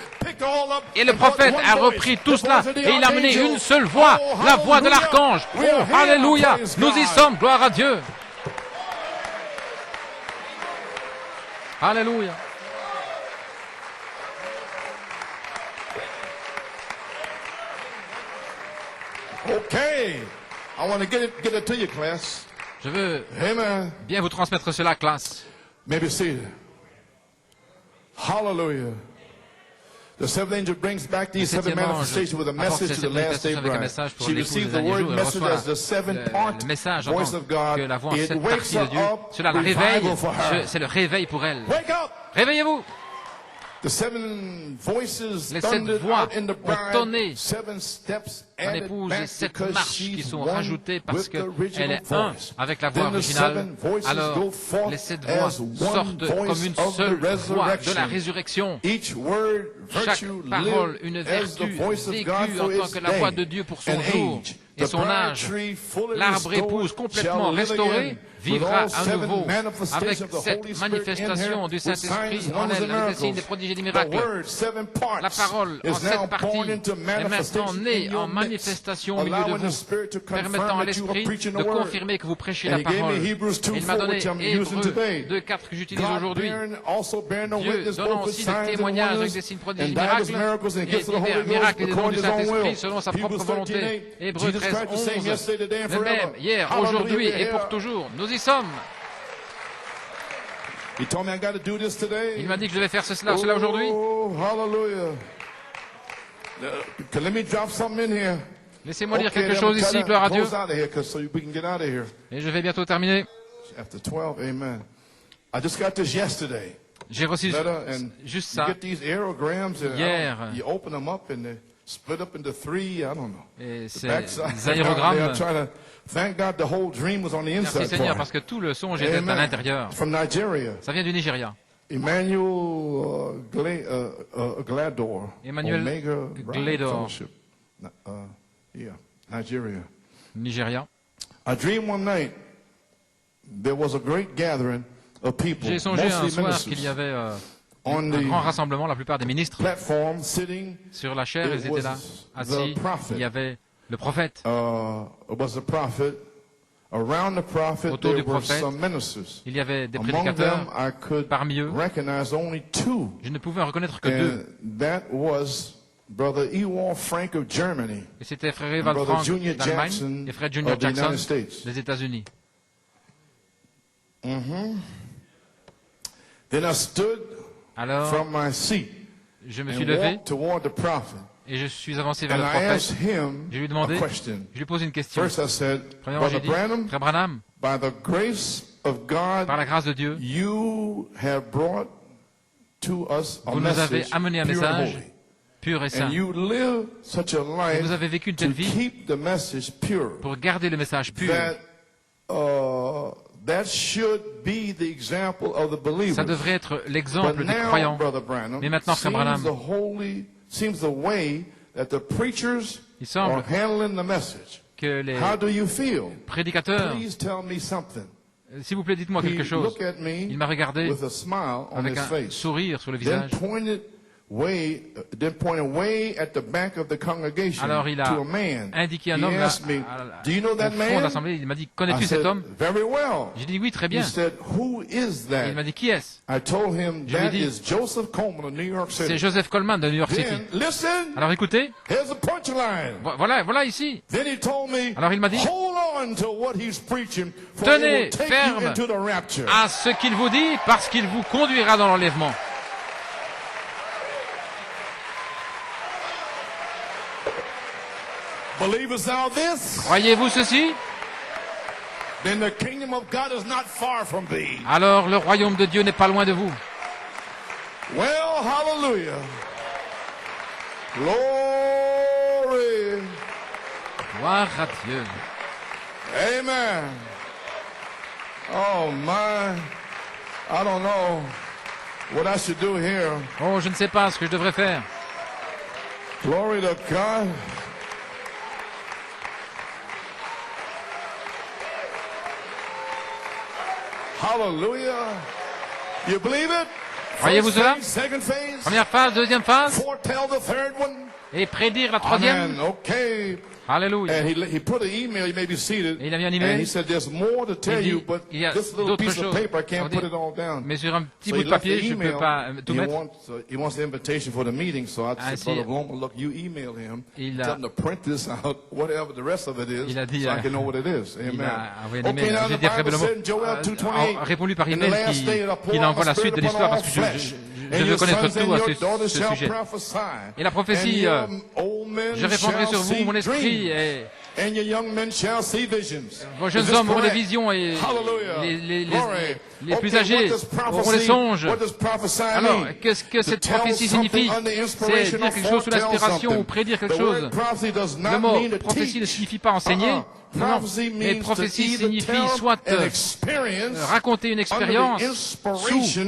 Et le prophète a repris tout cela et il a amené une seule voix, la voix de l'archange. Oh, alléluia! Nous y sommes, gloire à Dieu. Alléluia. Okay. I want to get it to you, class. Je veux bien vous transmettre cela, classe. Maybe see. Hallelujah. The seventh angel brings back these 7 manifestations with a message to the last day bride. She receives the word message as the 7-part voice of God. It wakes her up, cela la réveille. C'est le réveil pour elle. Réveillez-vous. Les 7 voix ont tonné dans l'épouse et 7 marches qui sont rajoutées parce qu'elle est un avec la voix originale. Alors, les 7 voix sortent comme une seule voix de la résurrection. Chaque parole, une vertu vécue en tant que la voix de Dieu pour son jour et son âge. L'arbre épouse complètement restauré vivra à nouveau avec cette manifestation du Saint-Esprit en elle, avec des signes, des prodiges et des miracles. La parole en 7 parties est maintenant née en manifestation au milieu de vous, permettant à l'Esprit de confirmer que vous prêchez la parole. Il m'a donné Hébreux 2:4 que j'utilise aujourd'hui. Dieu donnant aussi des témoignages avec des signes, prodiges et miracles, et divers miracles et des dons du Saint-Esprit selon sa propre volonté. Hébreux 13:11. Le même, hier, aujourd'hui et pour toujours. Nous y sommes. Il m'a dit que je devais faire cela aujourd'hui. Laissez-moi dire quelque chose ici, gloire à Dieu. Et je vais bientôt terminer. J'ai reçu juste ça hier. Et ces aérogrammes. Merci Seigneur, parce que tout le songe était à l'intérieur. Ça vient du Nigeria. Emmanuel Glador. Nigeria. J'ai songé un soir qu'il y avait un grand rassemblement, la plupart des ministres sur la chaire, ils étaient là, assis. Il y avait le prophète. Autour du prophète, il y avait des prédicateurs. Parmi eux, je ne pouvais en reconnaître que deux. Et c'était frère Ewald Frank d'Allemagne et frère Junior Jackson des États-Unis. Alors, je me suis levé et je suis avancé vers le prophète. Je lui ai demandé, je lui ai posé une question. Premièrement, j'ai dit, frère Branham, par la grâce de Dieu, vous nous avez amené un message pur et saint. Et vous avez vécu une telle vie pour garder le message pur. Ça devrait être l'exemple des croyants. Mais maintenant, frère Branham, il semble que les prédicateurs, s'il vous plaît, dites-moi quelque chose. Il m'a regardé avec un sourire sur le visage. Alors il a indiqué un homme au fond de l'assemblée. Il m'a dit, connais-tu cet homme? J'ai dit oui, très bien. Et il m'a dit, qui est-ce? Je lui ai dit, c'est Joseph Coleman de New York City. Alors écoutez, voilà ici. Alors il m'a dit, tenez ferme à ce qu'il vous dit parce qu'il vous conduira dans l'enlèvement. Croyez-vous ceci? Alors le royaume de Dieu n'est pas loin de vous. Well, hallelujah. Glory. Gloire à Dieu. Amen. Oh my. I don't know what I should do here. Oh, je ne sais pas ce que je devrais faire. Glory to God. Hallelujah. You believe it? Croyez-vous cela? Première phase, deuxième phase. Et prédire la troisième. Alléluia. Et il a mis un email. Il y a d'autres choses. Mais sur un petit bout de papier, je ne peux pas tout mettre. Ainsi, il a dit, il a envoyé un email. J'ai dit répondu par email qu'il envoie la suite de l'histoire parce que je veux connaître tout à ce sujet. Et la prophétie, je répandrai sur vous mon esprit et vos jeunes hommes auront des visions et les plus âgés auront des songes. Alors, qu'est-ce que cette prophétie signifie? C'est dire quelque chose sous l'inspiration ou prédire quelque chose. Le mot prophétie ne signifie pas enseigner. Non, mais prophétie signifie soit raconter une expérience sous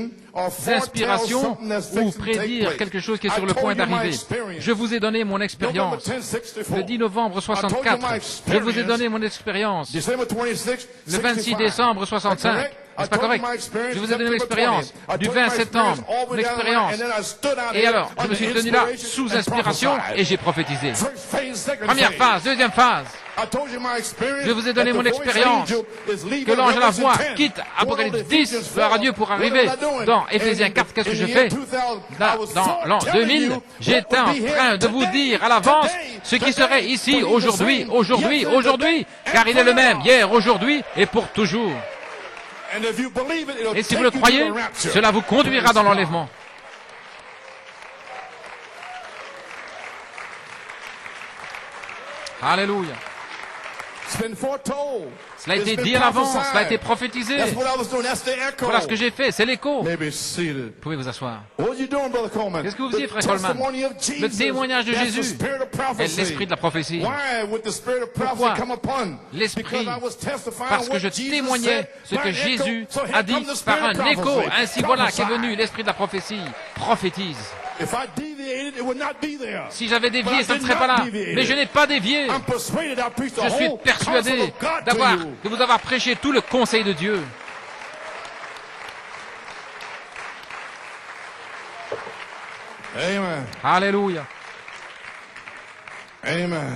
inspiration ou prédire quelque chose qui est sur le point d'arriver. Je vous ai donné mon expérience. Le 10 novembre 64, je vous ai donné mon expérience. Le 26 décembre 65, n'est-ce pas correct? Je vous ai donné l'expérience. Du 20 septembre, mon expérience. Et alors, je me suis tenu là sous inspiration et j'ai prophétisé. Première phase, deuxième phase. Je vous ai donné mon expérience, que l'ange à la voix quitte Apocalypse 10, gloire à Dieu, pour arriver dans Éphésiens 4. Qu'est-ce que je fais? Là, dans l'an 2000, j'étais en train de vous dire à l'avance ce qui serait ici, aujourd'hui, car il est le même, hier, aujourd'hui et pour toujours. Et si vous le croyez, cela vous conduira dans l'enlèvement. Alléluia. Cela a été dit à l'avance, cela a été prophétisé. Voilà ce que j'ai fait, c'est l'écho. Vous pouvez vous asseoir. Qu'est-ce que vous dites, frère Coleman? Le témoignage de Jésus est l'esprit de la prophétie. Pourquoi l'esprit? Parce que je témoignais ce que Jésus a dit par un écho. Ainsi voilà qu'est venu l'esprit de la prophétie. Prophétise. Si j'avais dévié, ça ne serait pas là. Mais je n'ai pas dévié. Je suis persuadé de vous avoir prêché tout le conseil de Dieu. Amen. Alléluia. Amen.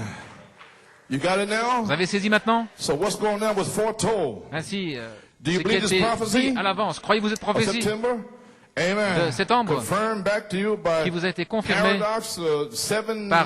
You got it now? Vous avez saisi maintenant? So what's going on was foretold. Ainsi, Do you ce qui believe this était prophecy dit à l'avance. Croyez-vous cette of prophétie September? Amen. de septembre Confirmed back to you by qui vous a été confirmée Paradox, par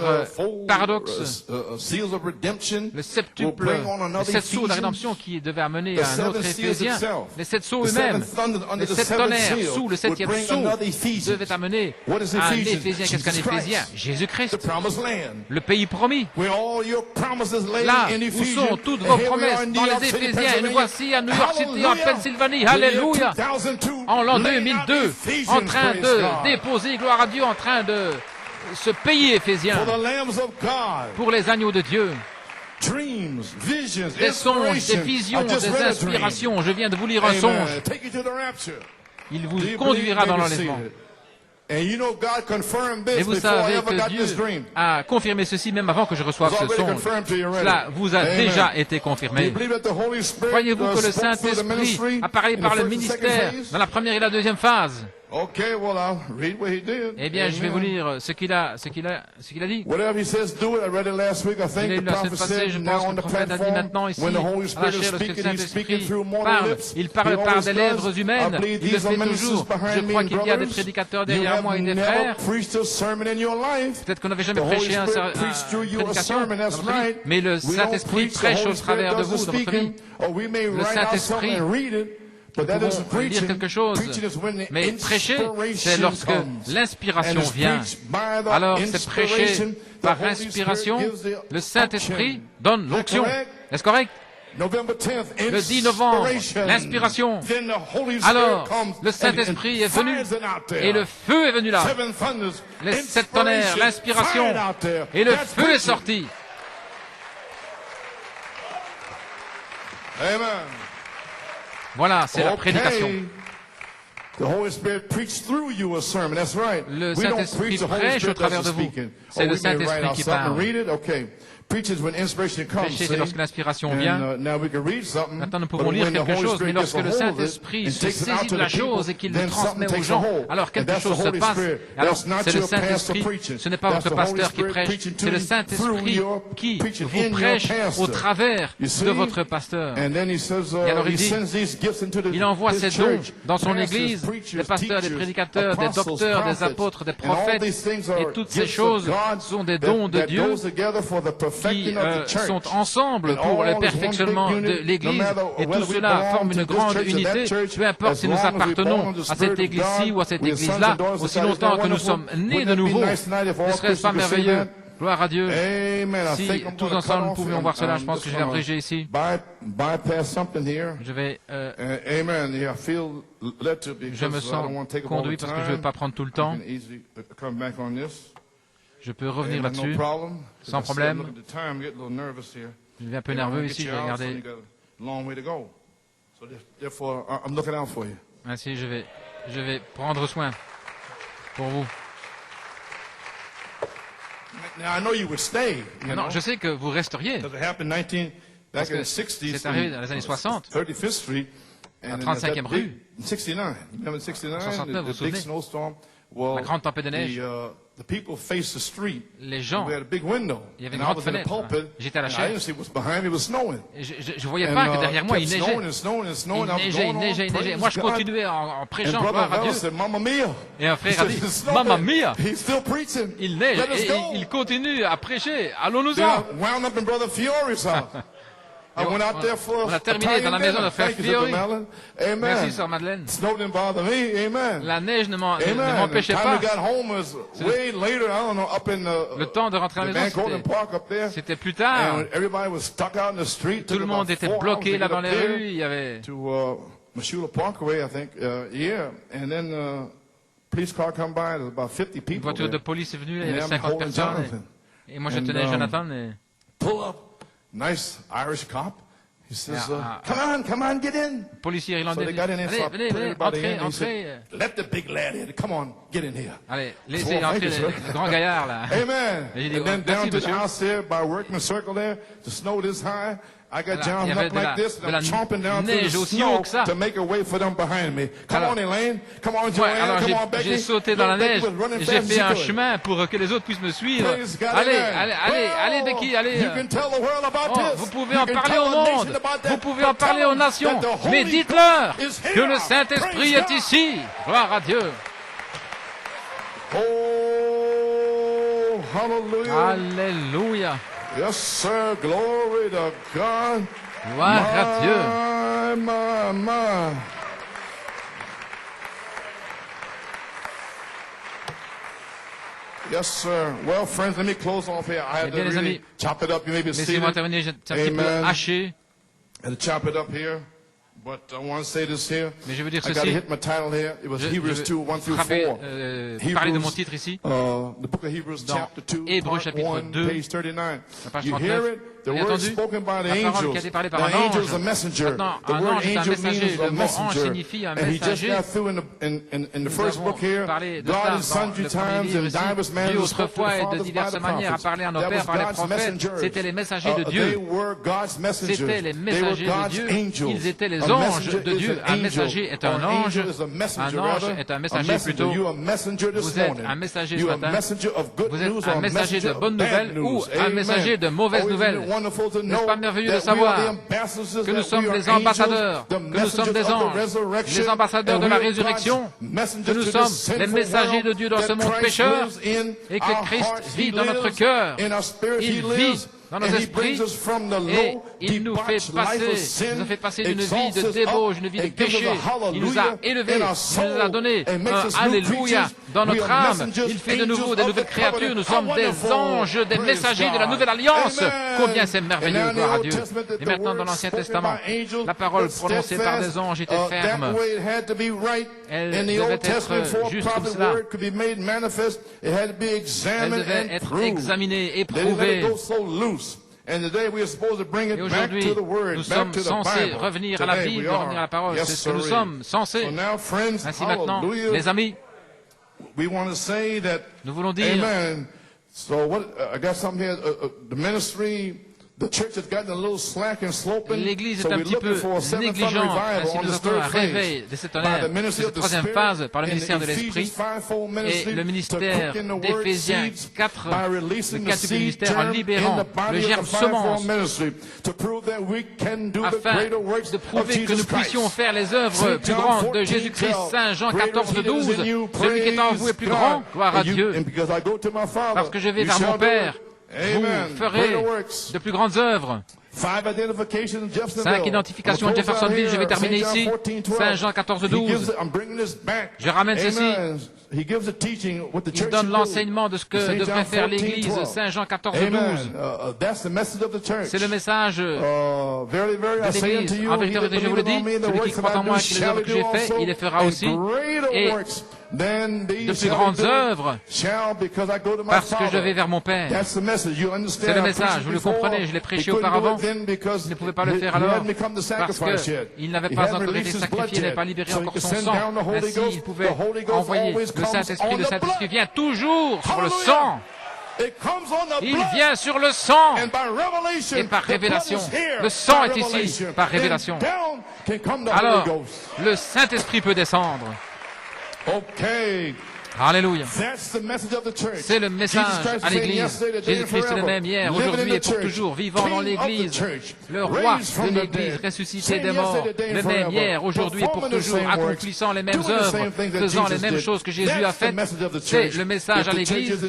Paradoxe, seals of redemption le septuple, will bring on les another 7 sceaux de la Ephesians. rédemption qui devait amener The à un autre seven seals Éphésiens, itself. les 7 sceaux The eux-mêmes, seven thunders under les the 7 seventh tonnerres seal sous le would 7e bring sceau another Ephesians. devaient amener What is à un Ephesians? Éphésien. Qu'est-ce qu'un Jesus Christ. Éphésien? Jésus-Christ, The promised land. le pays promis. Where all your promises lay Là in où Ephesians. sont toutes And vos here we are promesses in dans New les York City, Éphésiens, et nous Pennsylvania. voici à New York City, en Hallelujah. Pennsylvanie, The year alléluia, 2002, en l'an laying out 2002, Ephesians, en train praise de God. déposer, gloire à Dieu, en train de ce pays éphésien For the lambs of God. pour les agneaux de Dieu. Dreams, visions, Des songes, des inspiration. visions, I just des read a dream. inspirations. Je viens de vous lire un Amen. songe. Take you to the rapture. Il Do vous you conduira believe? dans Maybe see l'enlèvement. it. And you know God confirmed Et this vous before I savez ever que got Dieu this dream. a confirmé ceci même avant que je reçoive It's ce already songe. confirmed to you already. Cela vous a Amen. déjà été Do you confirmé. believe that the Holy Spirit Croyez-vous que le spoke through the Saint-Esprit ministry a parlé in par the le first and second ministère phase? dans la première et la deuxième phase? Okay, well, I'll read what he did. Eh bien, je vais vous Amen. lire ce qu'il a dit. Whatever he says, do it. I read it last week. I Je l'ai think lu the la semaine prophet passée, said je now pense que on le the prophète a dit platform, maintenant ici, when the Holy à la Spirit is chair, lorsque le speaking, he's speaking Saint-Esprit through mortal parle. lips. Il parle He par always des does. lèvres humaines. I believe Il le these are fait ministers toujours. Je behind me crois and qu'il y a des brothers. prédicateurs You derrière have moi et des never frères. preached a sermon in your life. Peut-être qu'on n'avait jamais The Holy prêché une Spirit preached through you a prédication, sermon, that's dans votre vie, right. mais le We don't Saint-Esprit preach, the prêche au Holy Spirit travers de does vous, the dans votre vie. speaking, or we may Le write out something Saint-Esprit, and read it, but that nous isn't pouvons lire preaching. quelque chose, Preaching is when the mais prêcher, c'est inspiration lorsque comes. l'inspiration And it's vient. preached by the Alors c'est prêché inspiration. par The Holy inspiration, Spirit gives the le Saint-Esprit unction. donne l'onction. Correct? Est-ce correct? November 10th, Le 10 novembre, inspiration. l'inspiration. Then the Holy Spirit Alors, comes le Saint-Esprit and est venu fires it out there. et le feu est venu là. Seven thunders, Les 7 tonnerres, inspiration, l'inspiration fire it out there. et le That's feu est preaching. sorti. Amen. Voilà, c'est la prédication. The Holy Spirit preached through you a sermon. That's right. Le We don't Saint-Esprit preach, the Holy prêche au Spirit travers does de the vous. speaking. C'est le we may write Saint-Esprit out qui something and parle. read it. Okay. Preaches when inspiration comes. Prêcher, c'est see? lorsque l'inspiration And, vient. now we can read something, Maintenant, nous but pouvons lire when the quelque Holy chose, mais Spirit lorsque gets le a hold of it Saint-Esprit and se takes it out saisit to de la the people, chose et qu'il le then transmet something aux takes a gens, hold. alors And quelque that's the chose se Holy passe. Spirit. Alors That's not c'est le your pastor Saint-Esprit, preaching. ce n'est pas That's votre the Holy pasteur qui Spirit prêche, preaching to c'est le you Saint-Esprit through your qui preaching in vous your prêche pastor. au travers You see? de votre pasteur. And then he says, Et alors he il dit, sends these gifts into the, il envoie his ces dons church. dans son Pastors, église, preachers, des pasteurs, des teachers, prédicateurs, des apostles, docteurs, des prophets. apôtres, des And all prophètes. these things are Et toutes ces gifts choses of God sont des dons de that Dieu goes together for the qui perfecting of the church. sont ensemble And pour le all is one perfectionnement big de unit, l'Église. no matter Et tout whether we cela belong forme to une this grande church or that unité, church, peu importe as si nous long as we appartenons belong to the à cette Spirit of Église-ci God, ou à cette we are sons Église-là, and daughters of aussi God. Isn't longtemps that que nous wonderful? sommes nés Wouldn't de it be nouveau. nice tonight if all Ne serait-ce pas Christians could say merveilleux? that? Gloire à Dieu. Amen. I Si think I'm tous gonna ensemble cut nous off pouvions and voir cela, I'm je pense just que je vais gonna abréger ici. bypass something here. Je vais, Amen. Yeah, I feel led to je me because I sens don't want to take up all the conduit parce que je ne veux time. pas prendre tout le I temps. can easily come back on this. Je peux revenir Amen, là-dessus. no problem. Sans Because I problème. look at the time, get a little nervous here. Je deviens un peu You know, I nerveux wanna ici, get je you vais out, so you regarder. got a long way to go. So therefore, I'm looking out for you. Ainsi, je vais prendre soin pour vous. Now I know you would stay. You Non, know, je sais que vous resteriez. because it happened back Parce in que the 60s. c'est arrivé dans les années 60. 35th Street. À And 35e rue. 69. Remember 69? 69, vous the vous big souvenez? snowstorm. Well, La grande tempête de neige. the people faced the street. Les gens, We had a big window. il y avait une And I grande was in the fenêtre. pulpit. J'étais à la and I chaire. didn't see what's behind me. It was snowing. Et je voyais And, pas que derrière moi, il kept neigeait. snowing and snowing and snowing. I was Il going on, neigeait. praise Moi, je God. continuais en And prêchant, Brother gloire à Bell Dieu. said, Mamma Mia. Et un frère a dit, It's snowing. Mamma Mia, He's still preaching. il neige. Let us Et go. il continue à prêcher. Then Allons-nous-en. I wound up in Brother Fiore's house. I went out there for On a a terminé dans la Italian maison de dinner. frère Thank you, Sister Fiori. Madeline. Amen. Merci, sœur Madeleine. Snow didn't bother me. Amen. La neige ne Amen. m'empêchait The time pas. we got home was way later. I don't know, up in Le temps de rentrer à the la Van maison, Cortlandt Park up there. c'était plus tard. And everybody was stuck out in the street. Tout le monde était bloqué là dans les rues. Il y avait To Mashula Parkway, I think. Yeah. And then police car come by. There's about 50 une people voiture de there. police est venue, il y And avait I'm 50 holding personnes. Jonathan. Et moi, je And, tenais Jonathan. Et Pull up. Nice Irish cop. He says, Yeah, come on, get in. le policier So irlandais they dit, got in there, so I allez, put venez, everybody entrez, in. He entrez. said, let the big lad in. Come on, get in here. Allez, Oh, laissez thank entrer you, sir. le grand gaillard là. Amen. Et j'ai dit, And then merci, down to the monsieur. house there by Workman Circle there, the snow this high. il y avait de la neige aussi haut que ça. Alors j'ai sauté dans la neige, j'ai fait un chemin pour que les autres puissent me suivre. Allez, Becky, allez. Vous pouvez en parler au monde, vous pouvez en parler aux nations, mais dites-leur que le Saint-Esprit est ici. Gloire à Dieu. Oh, hallelujah. Alléluia. Yes, sir. Glory to God. Gloire à Dieu. My. Yes, sir. Well, friends, let me close off here. I had to really chop it up. You may be seated. Laissez-moi terminer, c'est un petit peu haché. I had to chop it up here. But I want to say this here. Mais je veux dire I got to hit my title here. It was Hebrews 2, 1 through 4. Parler de mon titre ici. The book of Hebrews, chapter 2, Hébreux chapitre 2, page 39. la page You 39. hear it? The word spoken by the angels. The angel is a messenger. The word angel means a messenger. And he just got through in the first book here. God in sundry times and diverse manners spoke to the fathers by the prophets. That was God's messengers. C'était les messagers de They Dieu. were God's messengers. C'était les They messagers were de God's Dieu. angels. Ils étaient les A anges messenger de is Dieu. an Un angel. messager est Or un an ange. angel is a messenger, Un ange rather. est un A messager messenger. plutôt. You are a messenger this Vous êtes morning. un messager ce You are a matin. messenger of good Vous news êtes or un a messager messenger de of bonnes bad nouvelles ou news. un messager de mauvaises nouvelles. N'est-ce pas merveilleux de savoir que nous sommes les ambassadeurs, que nous sommes des anges, les ambassadeurs de la résurrection, que nous sommes les messagers de Dieu dans ce monde pécheur et que Christ vit dans notre cœur. Il vit dans nos esprits et il nous fait passer d'une vie de débauche, une vie de péché. Il nous a élevés, il nous a donné un alléluia dans notre âme. Il fait de nouveau des nouvelles créatures. Nous sommes des anges, des messagers de la nouvelle alliance. Combien c'est merveilleux, gloire à Dieu. Et maintenant, dans l'Ancien Testament, la parole prononcée par des anges était ferme. Elle devait être juste comme cela. Elle devait être examinée, éprouvée. Et aujourd'hui, nous sommes censés revenir à la Bible, revenir à la parole. C'est ce que nous sommes censés. Ainsi maintenant, les amis, nous voulons dire, l'Église est un petit peu négligente, ainsi nous attendons un réveil de cette troisième phase par le ministère de l'Esprit et le ministère d'Éphésiens 4, le quintuple ministère en libérant le germe semence afin de prouver que nous puissions faire les œuvres plus grandes de Jésus-Christ. Saint Jean 14, 12, celui qui est en vous est plus grand, gloire à Dieu, parce que je vais vers mon Père. Vous ferez de plus grandes œuvres. 5 identifications à Jeffersonville, je vais terminer ici. Saint Jean 14, 12. Je ramène ceci. Il donne l'enseignement de ce que devrait faire l'Église. Saint Jean 14, 12. C'est le message de l'Église. En vérité, je vous le dis, celui qui croit en moi et que les œuvres que j'ai faites, il les fera aussi. Et de plus grandes œuvres, parce que je vais vers mon Père. C'est le message, vous le comprenez, je l'ai prêché auparavant. Il ne pouvait pas le faire alors, parce qu'il n'avait pas encore été sacrifié, il n'avait pas libéré encore son sang. Ainsi, il pouvait envoyer le Saint-Esprit. Le Saint-Esprit vient toujours sur le sang. Il vient sur le sang et par révélation. Le sang est ici par révélation. Alors, le Saint-Esprit peut descendre. Alléluia. C'est le message à l'Église. Jésus-Christ est le même hier, aujourd'hui et pour toujours, vivant dans l'Église. Le roi de l'Église, ressuscité des morts, le même hier, aujourd'hui et pour toujours, accomplissant les mêmes œuvres, faisant les mêmes choses que Jésus a faites. C'est le message à l'Église.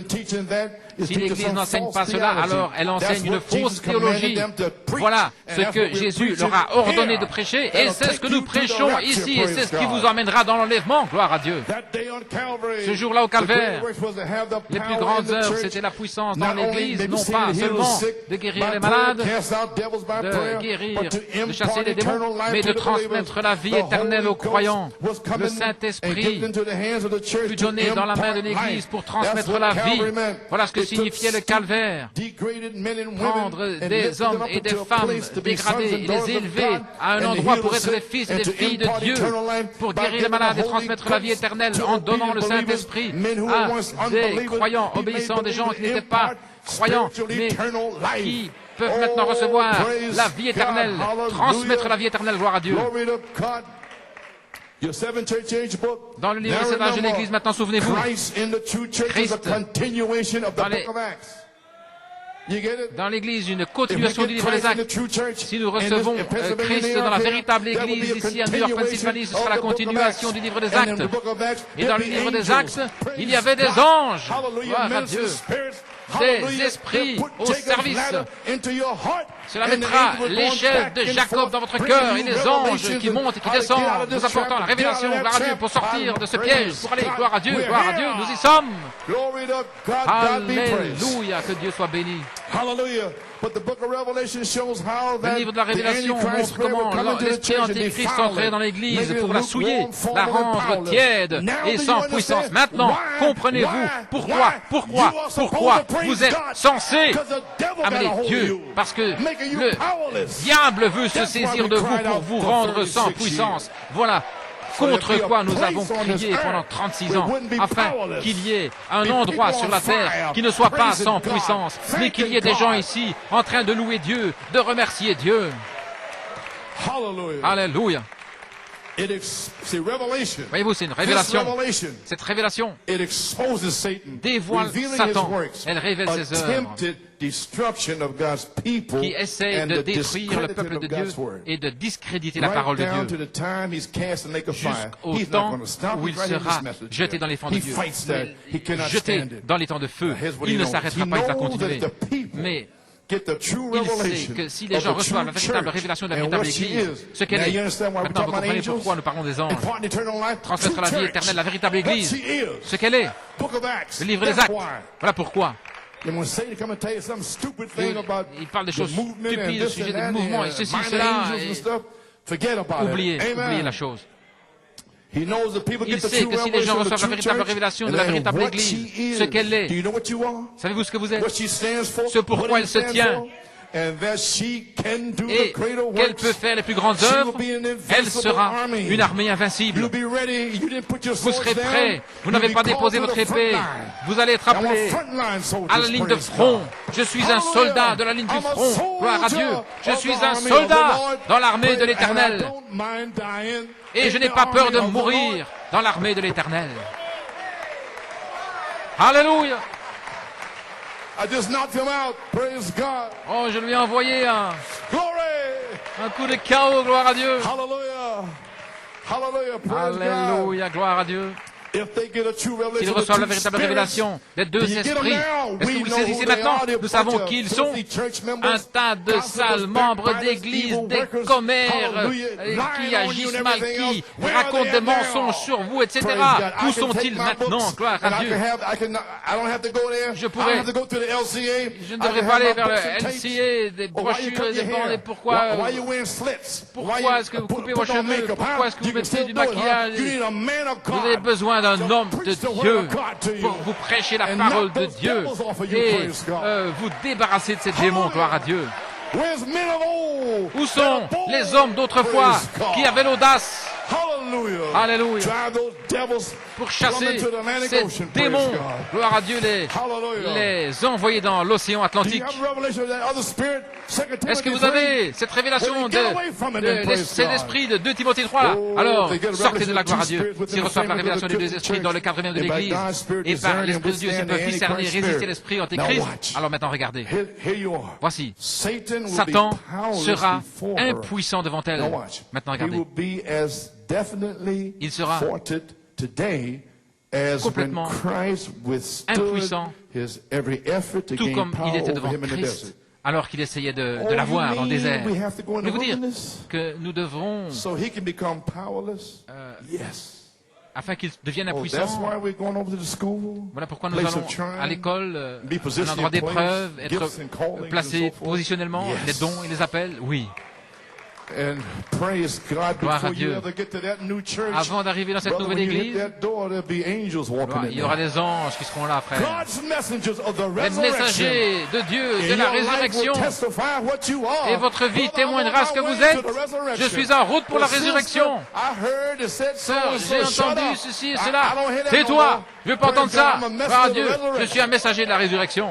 Si l'Église n'enseigne pas cela, alors elle enseigne une fausse théologie. Voilà ce que Jésus leur a ordonné de prêcher, et c'est ce que nous prêchons ici, et c'est ce qui vous emmènera dans l'enlèvement. Gloire à Dieu. Ce jour-là au Calvaire, les plus grandes œuvres, c'était la puissance dans l'Église, non pas seulement de guérir les malades, de guérir, de chasser les démons, mais de transmettre la vie éternelle aux croyants. Le Saint-Esprit fut donné dans la main de l'Église pour transmettre la vie. Voilà ce que signifiait le calvaire. Prendre des hommes et des femmes dégradés et les élever à un endroit pour être des fils et des filles de Dieu, pour guérir les malades et transmettre la vie éternelle en donnant le Saint-Esprit à des croyants obéissants, des gens qui n'étaient pas croyants, mais qui peuvent maintenant recevoir la vie éternelle, transmettre la vie éternelle, gloire à Dieu. Dans le livre des 7 âges de l'Église, maintenant, souvenez-vous, Christ, dans l'Église, une continuation du livre des Actes. Si nous recevons Christ dans la véritable Église ici à New York, Pennsylvanie, ce sera la continuation du livre des Actes. Et dans le livre des Actes, il y avait des anges, gloire à Dieu, des esprits au service. Cela mettra l'échelle de Jacob dans votre cœur et les anges qui montent et qui descendent, nous apportant la révélation, gloire à Dieu, pour sortir de ce piège, pour aller, gloire à Dieu, nous y sommes. Alléluia, que Dieu soit béni. Le livre de la Révélation montre comment l'esprit antéchrist entrait dans l'Église pour la souiller, la rendre tiède et sans puissance. Maintenant, comprenez-vous pourquoi vous êtes censés amener Dieu, parce que le diable veut se saisir de vous pour vous rendre sans puissance. Voilà contre quoi nous avons crié pendant 36 ans, afin qu'il y ait un endroit sur la terre qui ne soit pas sans puissance, mais qu'il y ait des gens ici en train de louer Dieu, de remercier Dieu. Alléluia. Voyez-vous, c'est une révélation. Cette révélation dévoile Satan. Elle révèle ses œuvres qui essaient de détruire le peuple de Dieu et de discréditer la parole de Dieu jusqu'au temps où il sera jeté dans les fends de Dieu, jeté dans les temps de feu. Il ne s'arrêtera pas, il va continuer. Mais il sait que si les gens reçoivent la véritable révélation de la véritable Église, ce qu'elle est, maintenant vous comprenez pourquoi nous parlons des anges, transmettre la vie éternelle, la véritable Église, ce qu'elle est, le livre des Actes. Voilà pourquoi. Il parle des choses stupides au sujet des mouvements et ceci, cela, et oubliez la chose. Il sait que si les gens reçoivent la véritable révélation de la véritable Église, ce qu'elle est, savez-vous ce que vous êtes? Ce pourquoi elle se tient. Et qu'elle peut faire les plus grandes œuvres, elle sera une armée invincible. Vous serez prêts, vous n'avez pas déposé votre épée, vous allez être appelés à la ligne de front. Je suis un soldat de la ligne du front, gloire à Dieu. Je suis un soldat dans l'armée de l'Éternel. Et je n'ai pas peur de mourir dans l'armée de l'Éternel. Alléluia. Oh, je lui ai envoyé un coup de chaos, gloire à Dieu. Alléluia, gloire à Dieu. S'ils reçoivent la véritable révélation des deux esprits, est-ce que vous le saisissez maintenant? Nous savons qui ils sont. Un tas de sales membres d'église, des commères qui agissent mal, qui racontent des mensonges sur vous, etc. Où sont-ils maintenant? Gloire à Dieu. Je ne devrais pas aller vers le LCA, des brochures et des bandes. Et pourquoi est-ce que vous coupez vos cheveux? Pourquoi est-ce que vous mettez du maquillage? Vous avez besoin d'un homme de Dieu pour vous prêcher la parole de Dieu et vous débarrasser de ces démons, gloire à Dieu. Où sont les hommes d'autrefois qui avaient l'audace, alléluia, pour chasser ces démons, gloire à Dieu, les envoyer dans l'océan Atlantique? Est-ce que vous avez cette révélation de cet esprit de 2 Timothée 3 là? Alors, sortez de la gloire à Dieu. S'ils reçoivent la révélation des deux esprits dans le cadre même de l'Église, et par l'Esprit de Dieu, s'ils peuvent discerner, résister l'esprit antéchrist, alors maintenant regardez. Voici, Satan sera impuissant devant elle. Maintenant regardez. Il sera complètement impuissant, tout comme il était devant Christ, alors qu'il essayait de l'avoir dans le désert. Je vais vous dire que nous devrons, afin qu'il devienne impuissant, voilà pourquoi nous allons à l'école, un endroit d'épreuve, être placés positionnellement, les dons et les appels, oui. Gloire à Dieu. Avant d'arriver dans cette nouvelle église, il y aura des anges qui seront là, frère. Les messagers de Dieu, de la résurrection. Et votre vie témoignera ce que vous êtes. Je suis en route pour la résurrection. Sœur, j'ai entendu ceci et cela. C'est toi. Je ne veux pas entendre ça. Gloire à Dieu. Je suis un messager de la résurrection.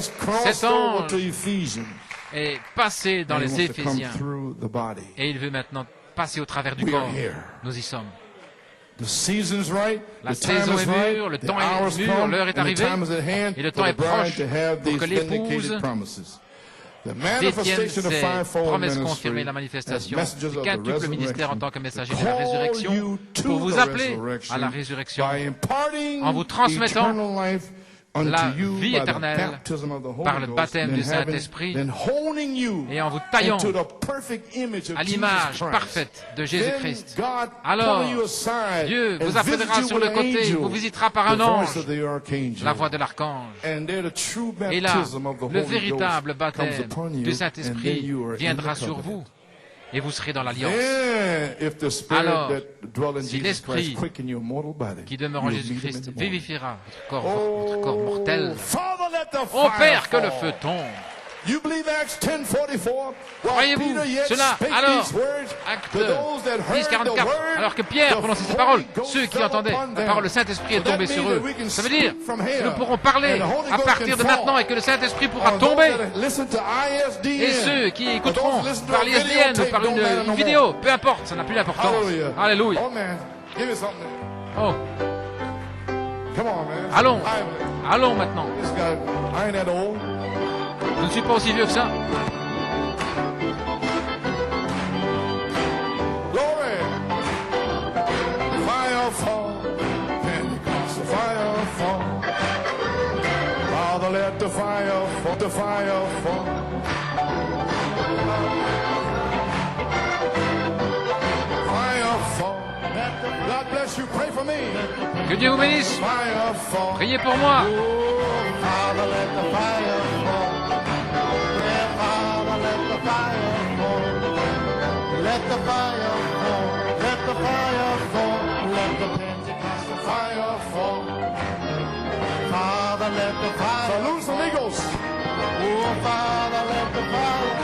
Cet ange est passé dans les Éphésiens through the body. et il veut maintenant passer au travers du corps. Nous y sommes. La saison est mûre, le temps est mûr, l'heure est arrivée, et le temps est proche pour que l'épouse détienne ses promesses confirmées, la manifestation du quintuple ministère en tant que messager de la résurrection, pour vous appeler à la résurrection en vous transmettant la vie éternelle par le baptême du Saint-Esprit et en vous taillant à l'image parfaite de Jésus-Christ. Alors, Dieu vous appellera sur le côté, vous visitera par un ange, la voix de l'archange. Et là, le véritable baptême du Saint-Esprit viendra sur vous. Et vous serez dans l'alliance. Alors, si l'Esprit qui demeure en Jésus-Christ vivifiera votre corps mortel, ô Père, que le feu tombe. Croyez-vous cela? Alors, Acte 10, 44, alors que Pierre prononçait ces paroles, ceux qui entendaient la parole, le Saint-Esprit est tombé sur eux. Ça veut dire que nous pourrons parler à partir de maintenant et que le Saint-Esprit pourra tomber. Et ceux qui écouteront par l'ISDN ou par une vidéo, peu importe, ça n'a plus d'importance. Alléluia. Oh. Allons maintenant. Je ne suis pas aussi vieux que ça. Glory. Fire fall. Pentecostal fire fall. Father, let the fire fall. The fire fall. Fire fall. God bless you. Pray for me. Que Dieu vous bénisse. Fire fall. Priez pour moi. Father, let the fire fall. Let the fire fall, let the fire fall, let the Pentecostal fire fall. Father, let the fire fall. Salute some eagles. Oh, Father, let the fire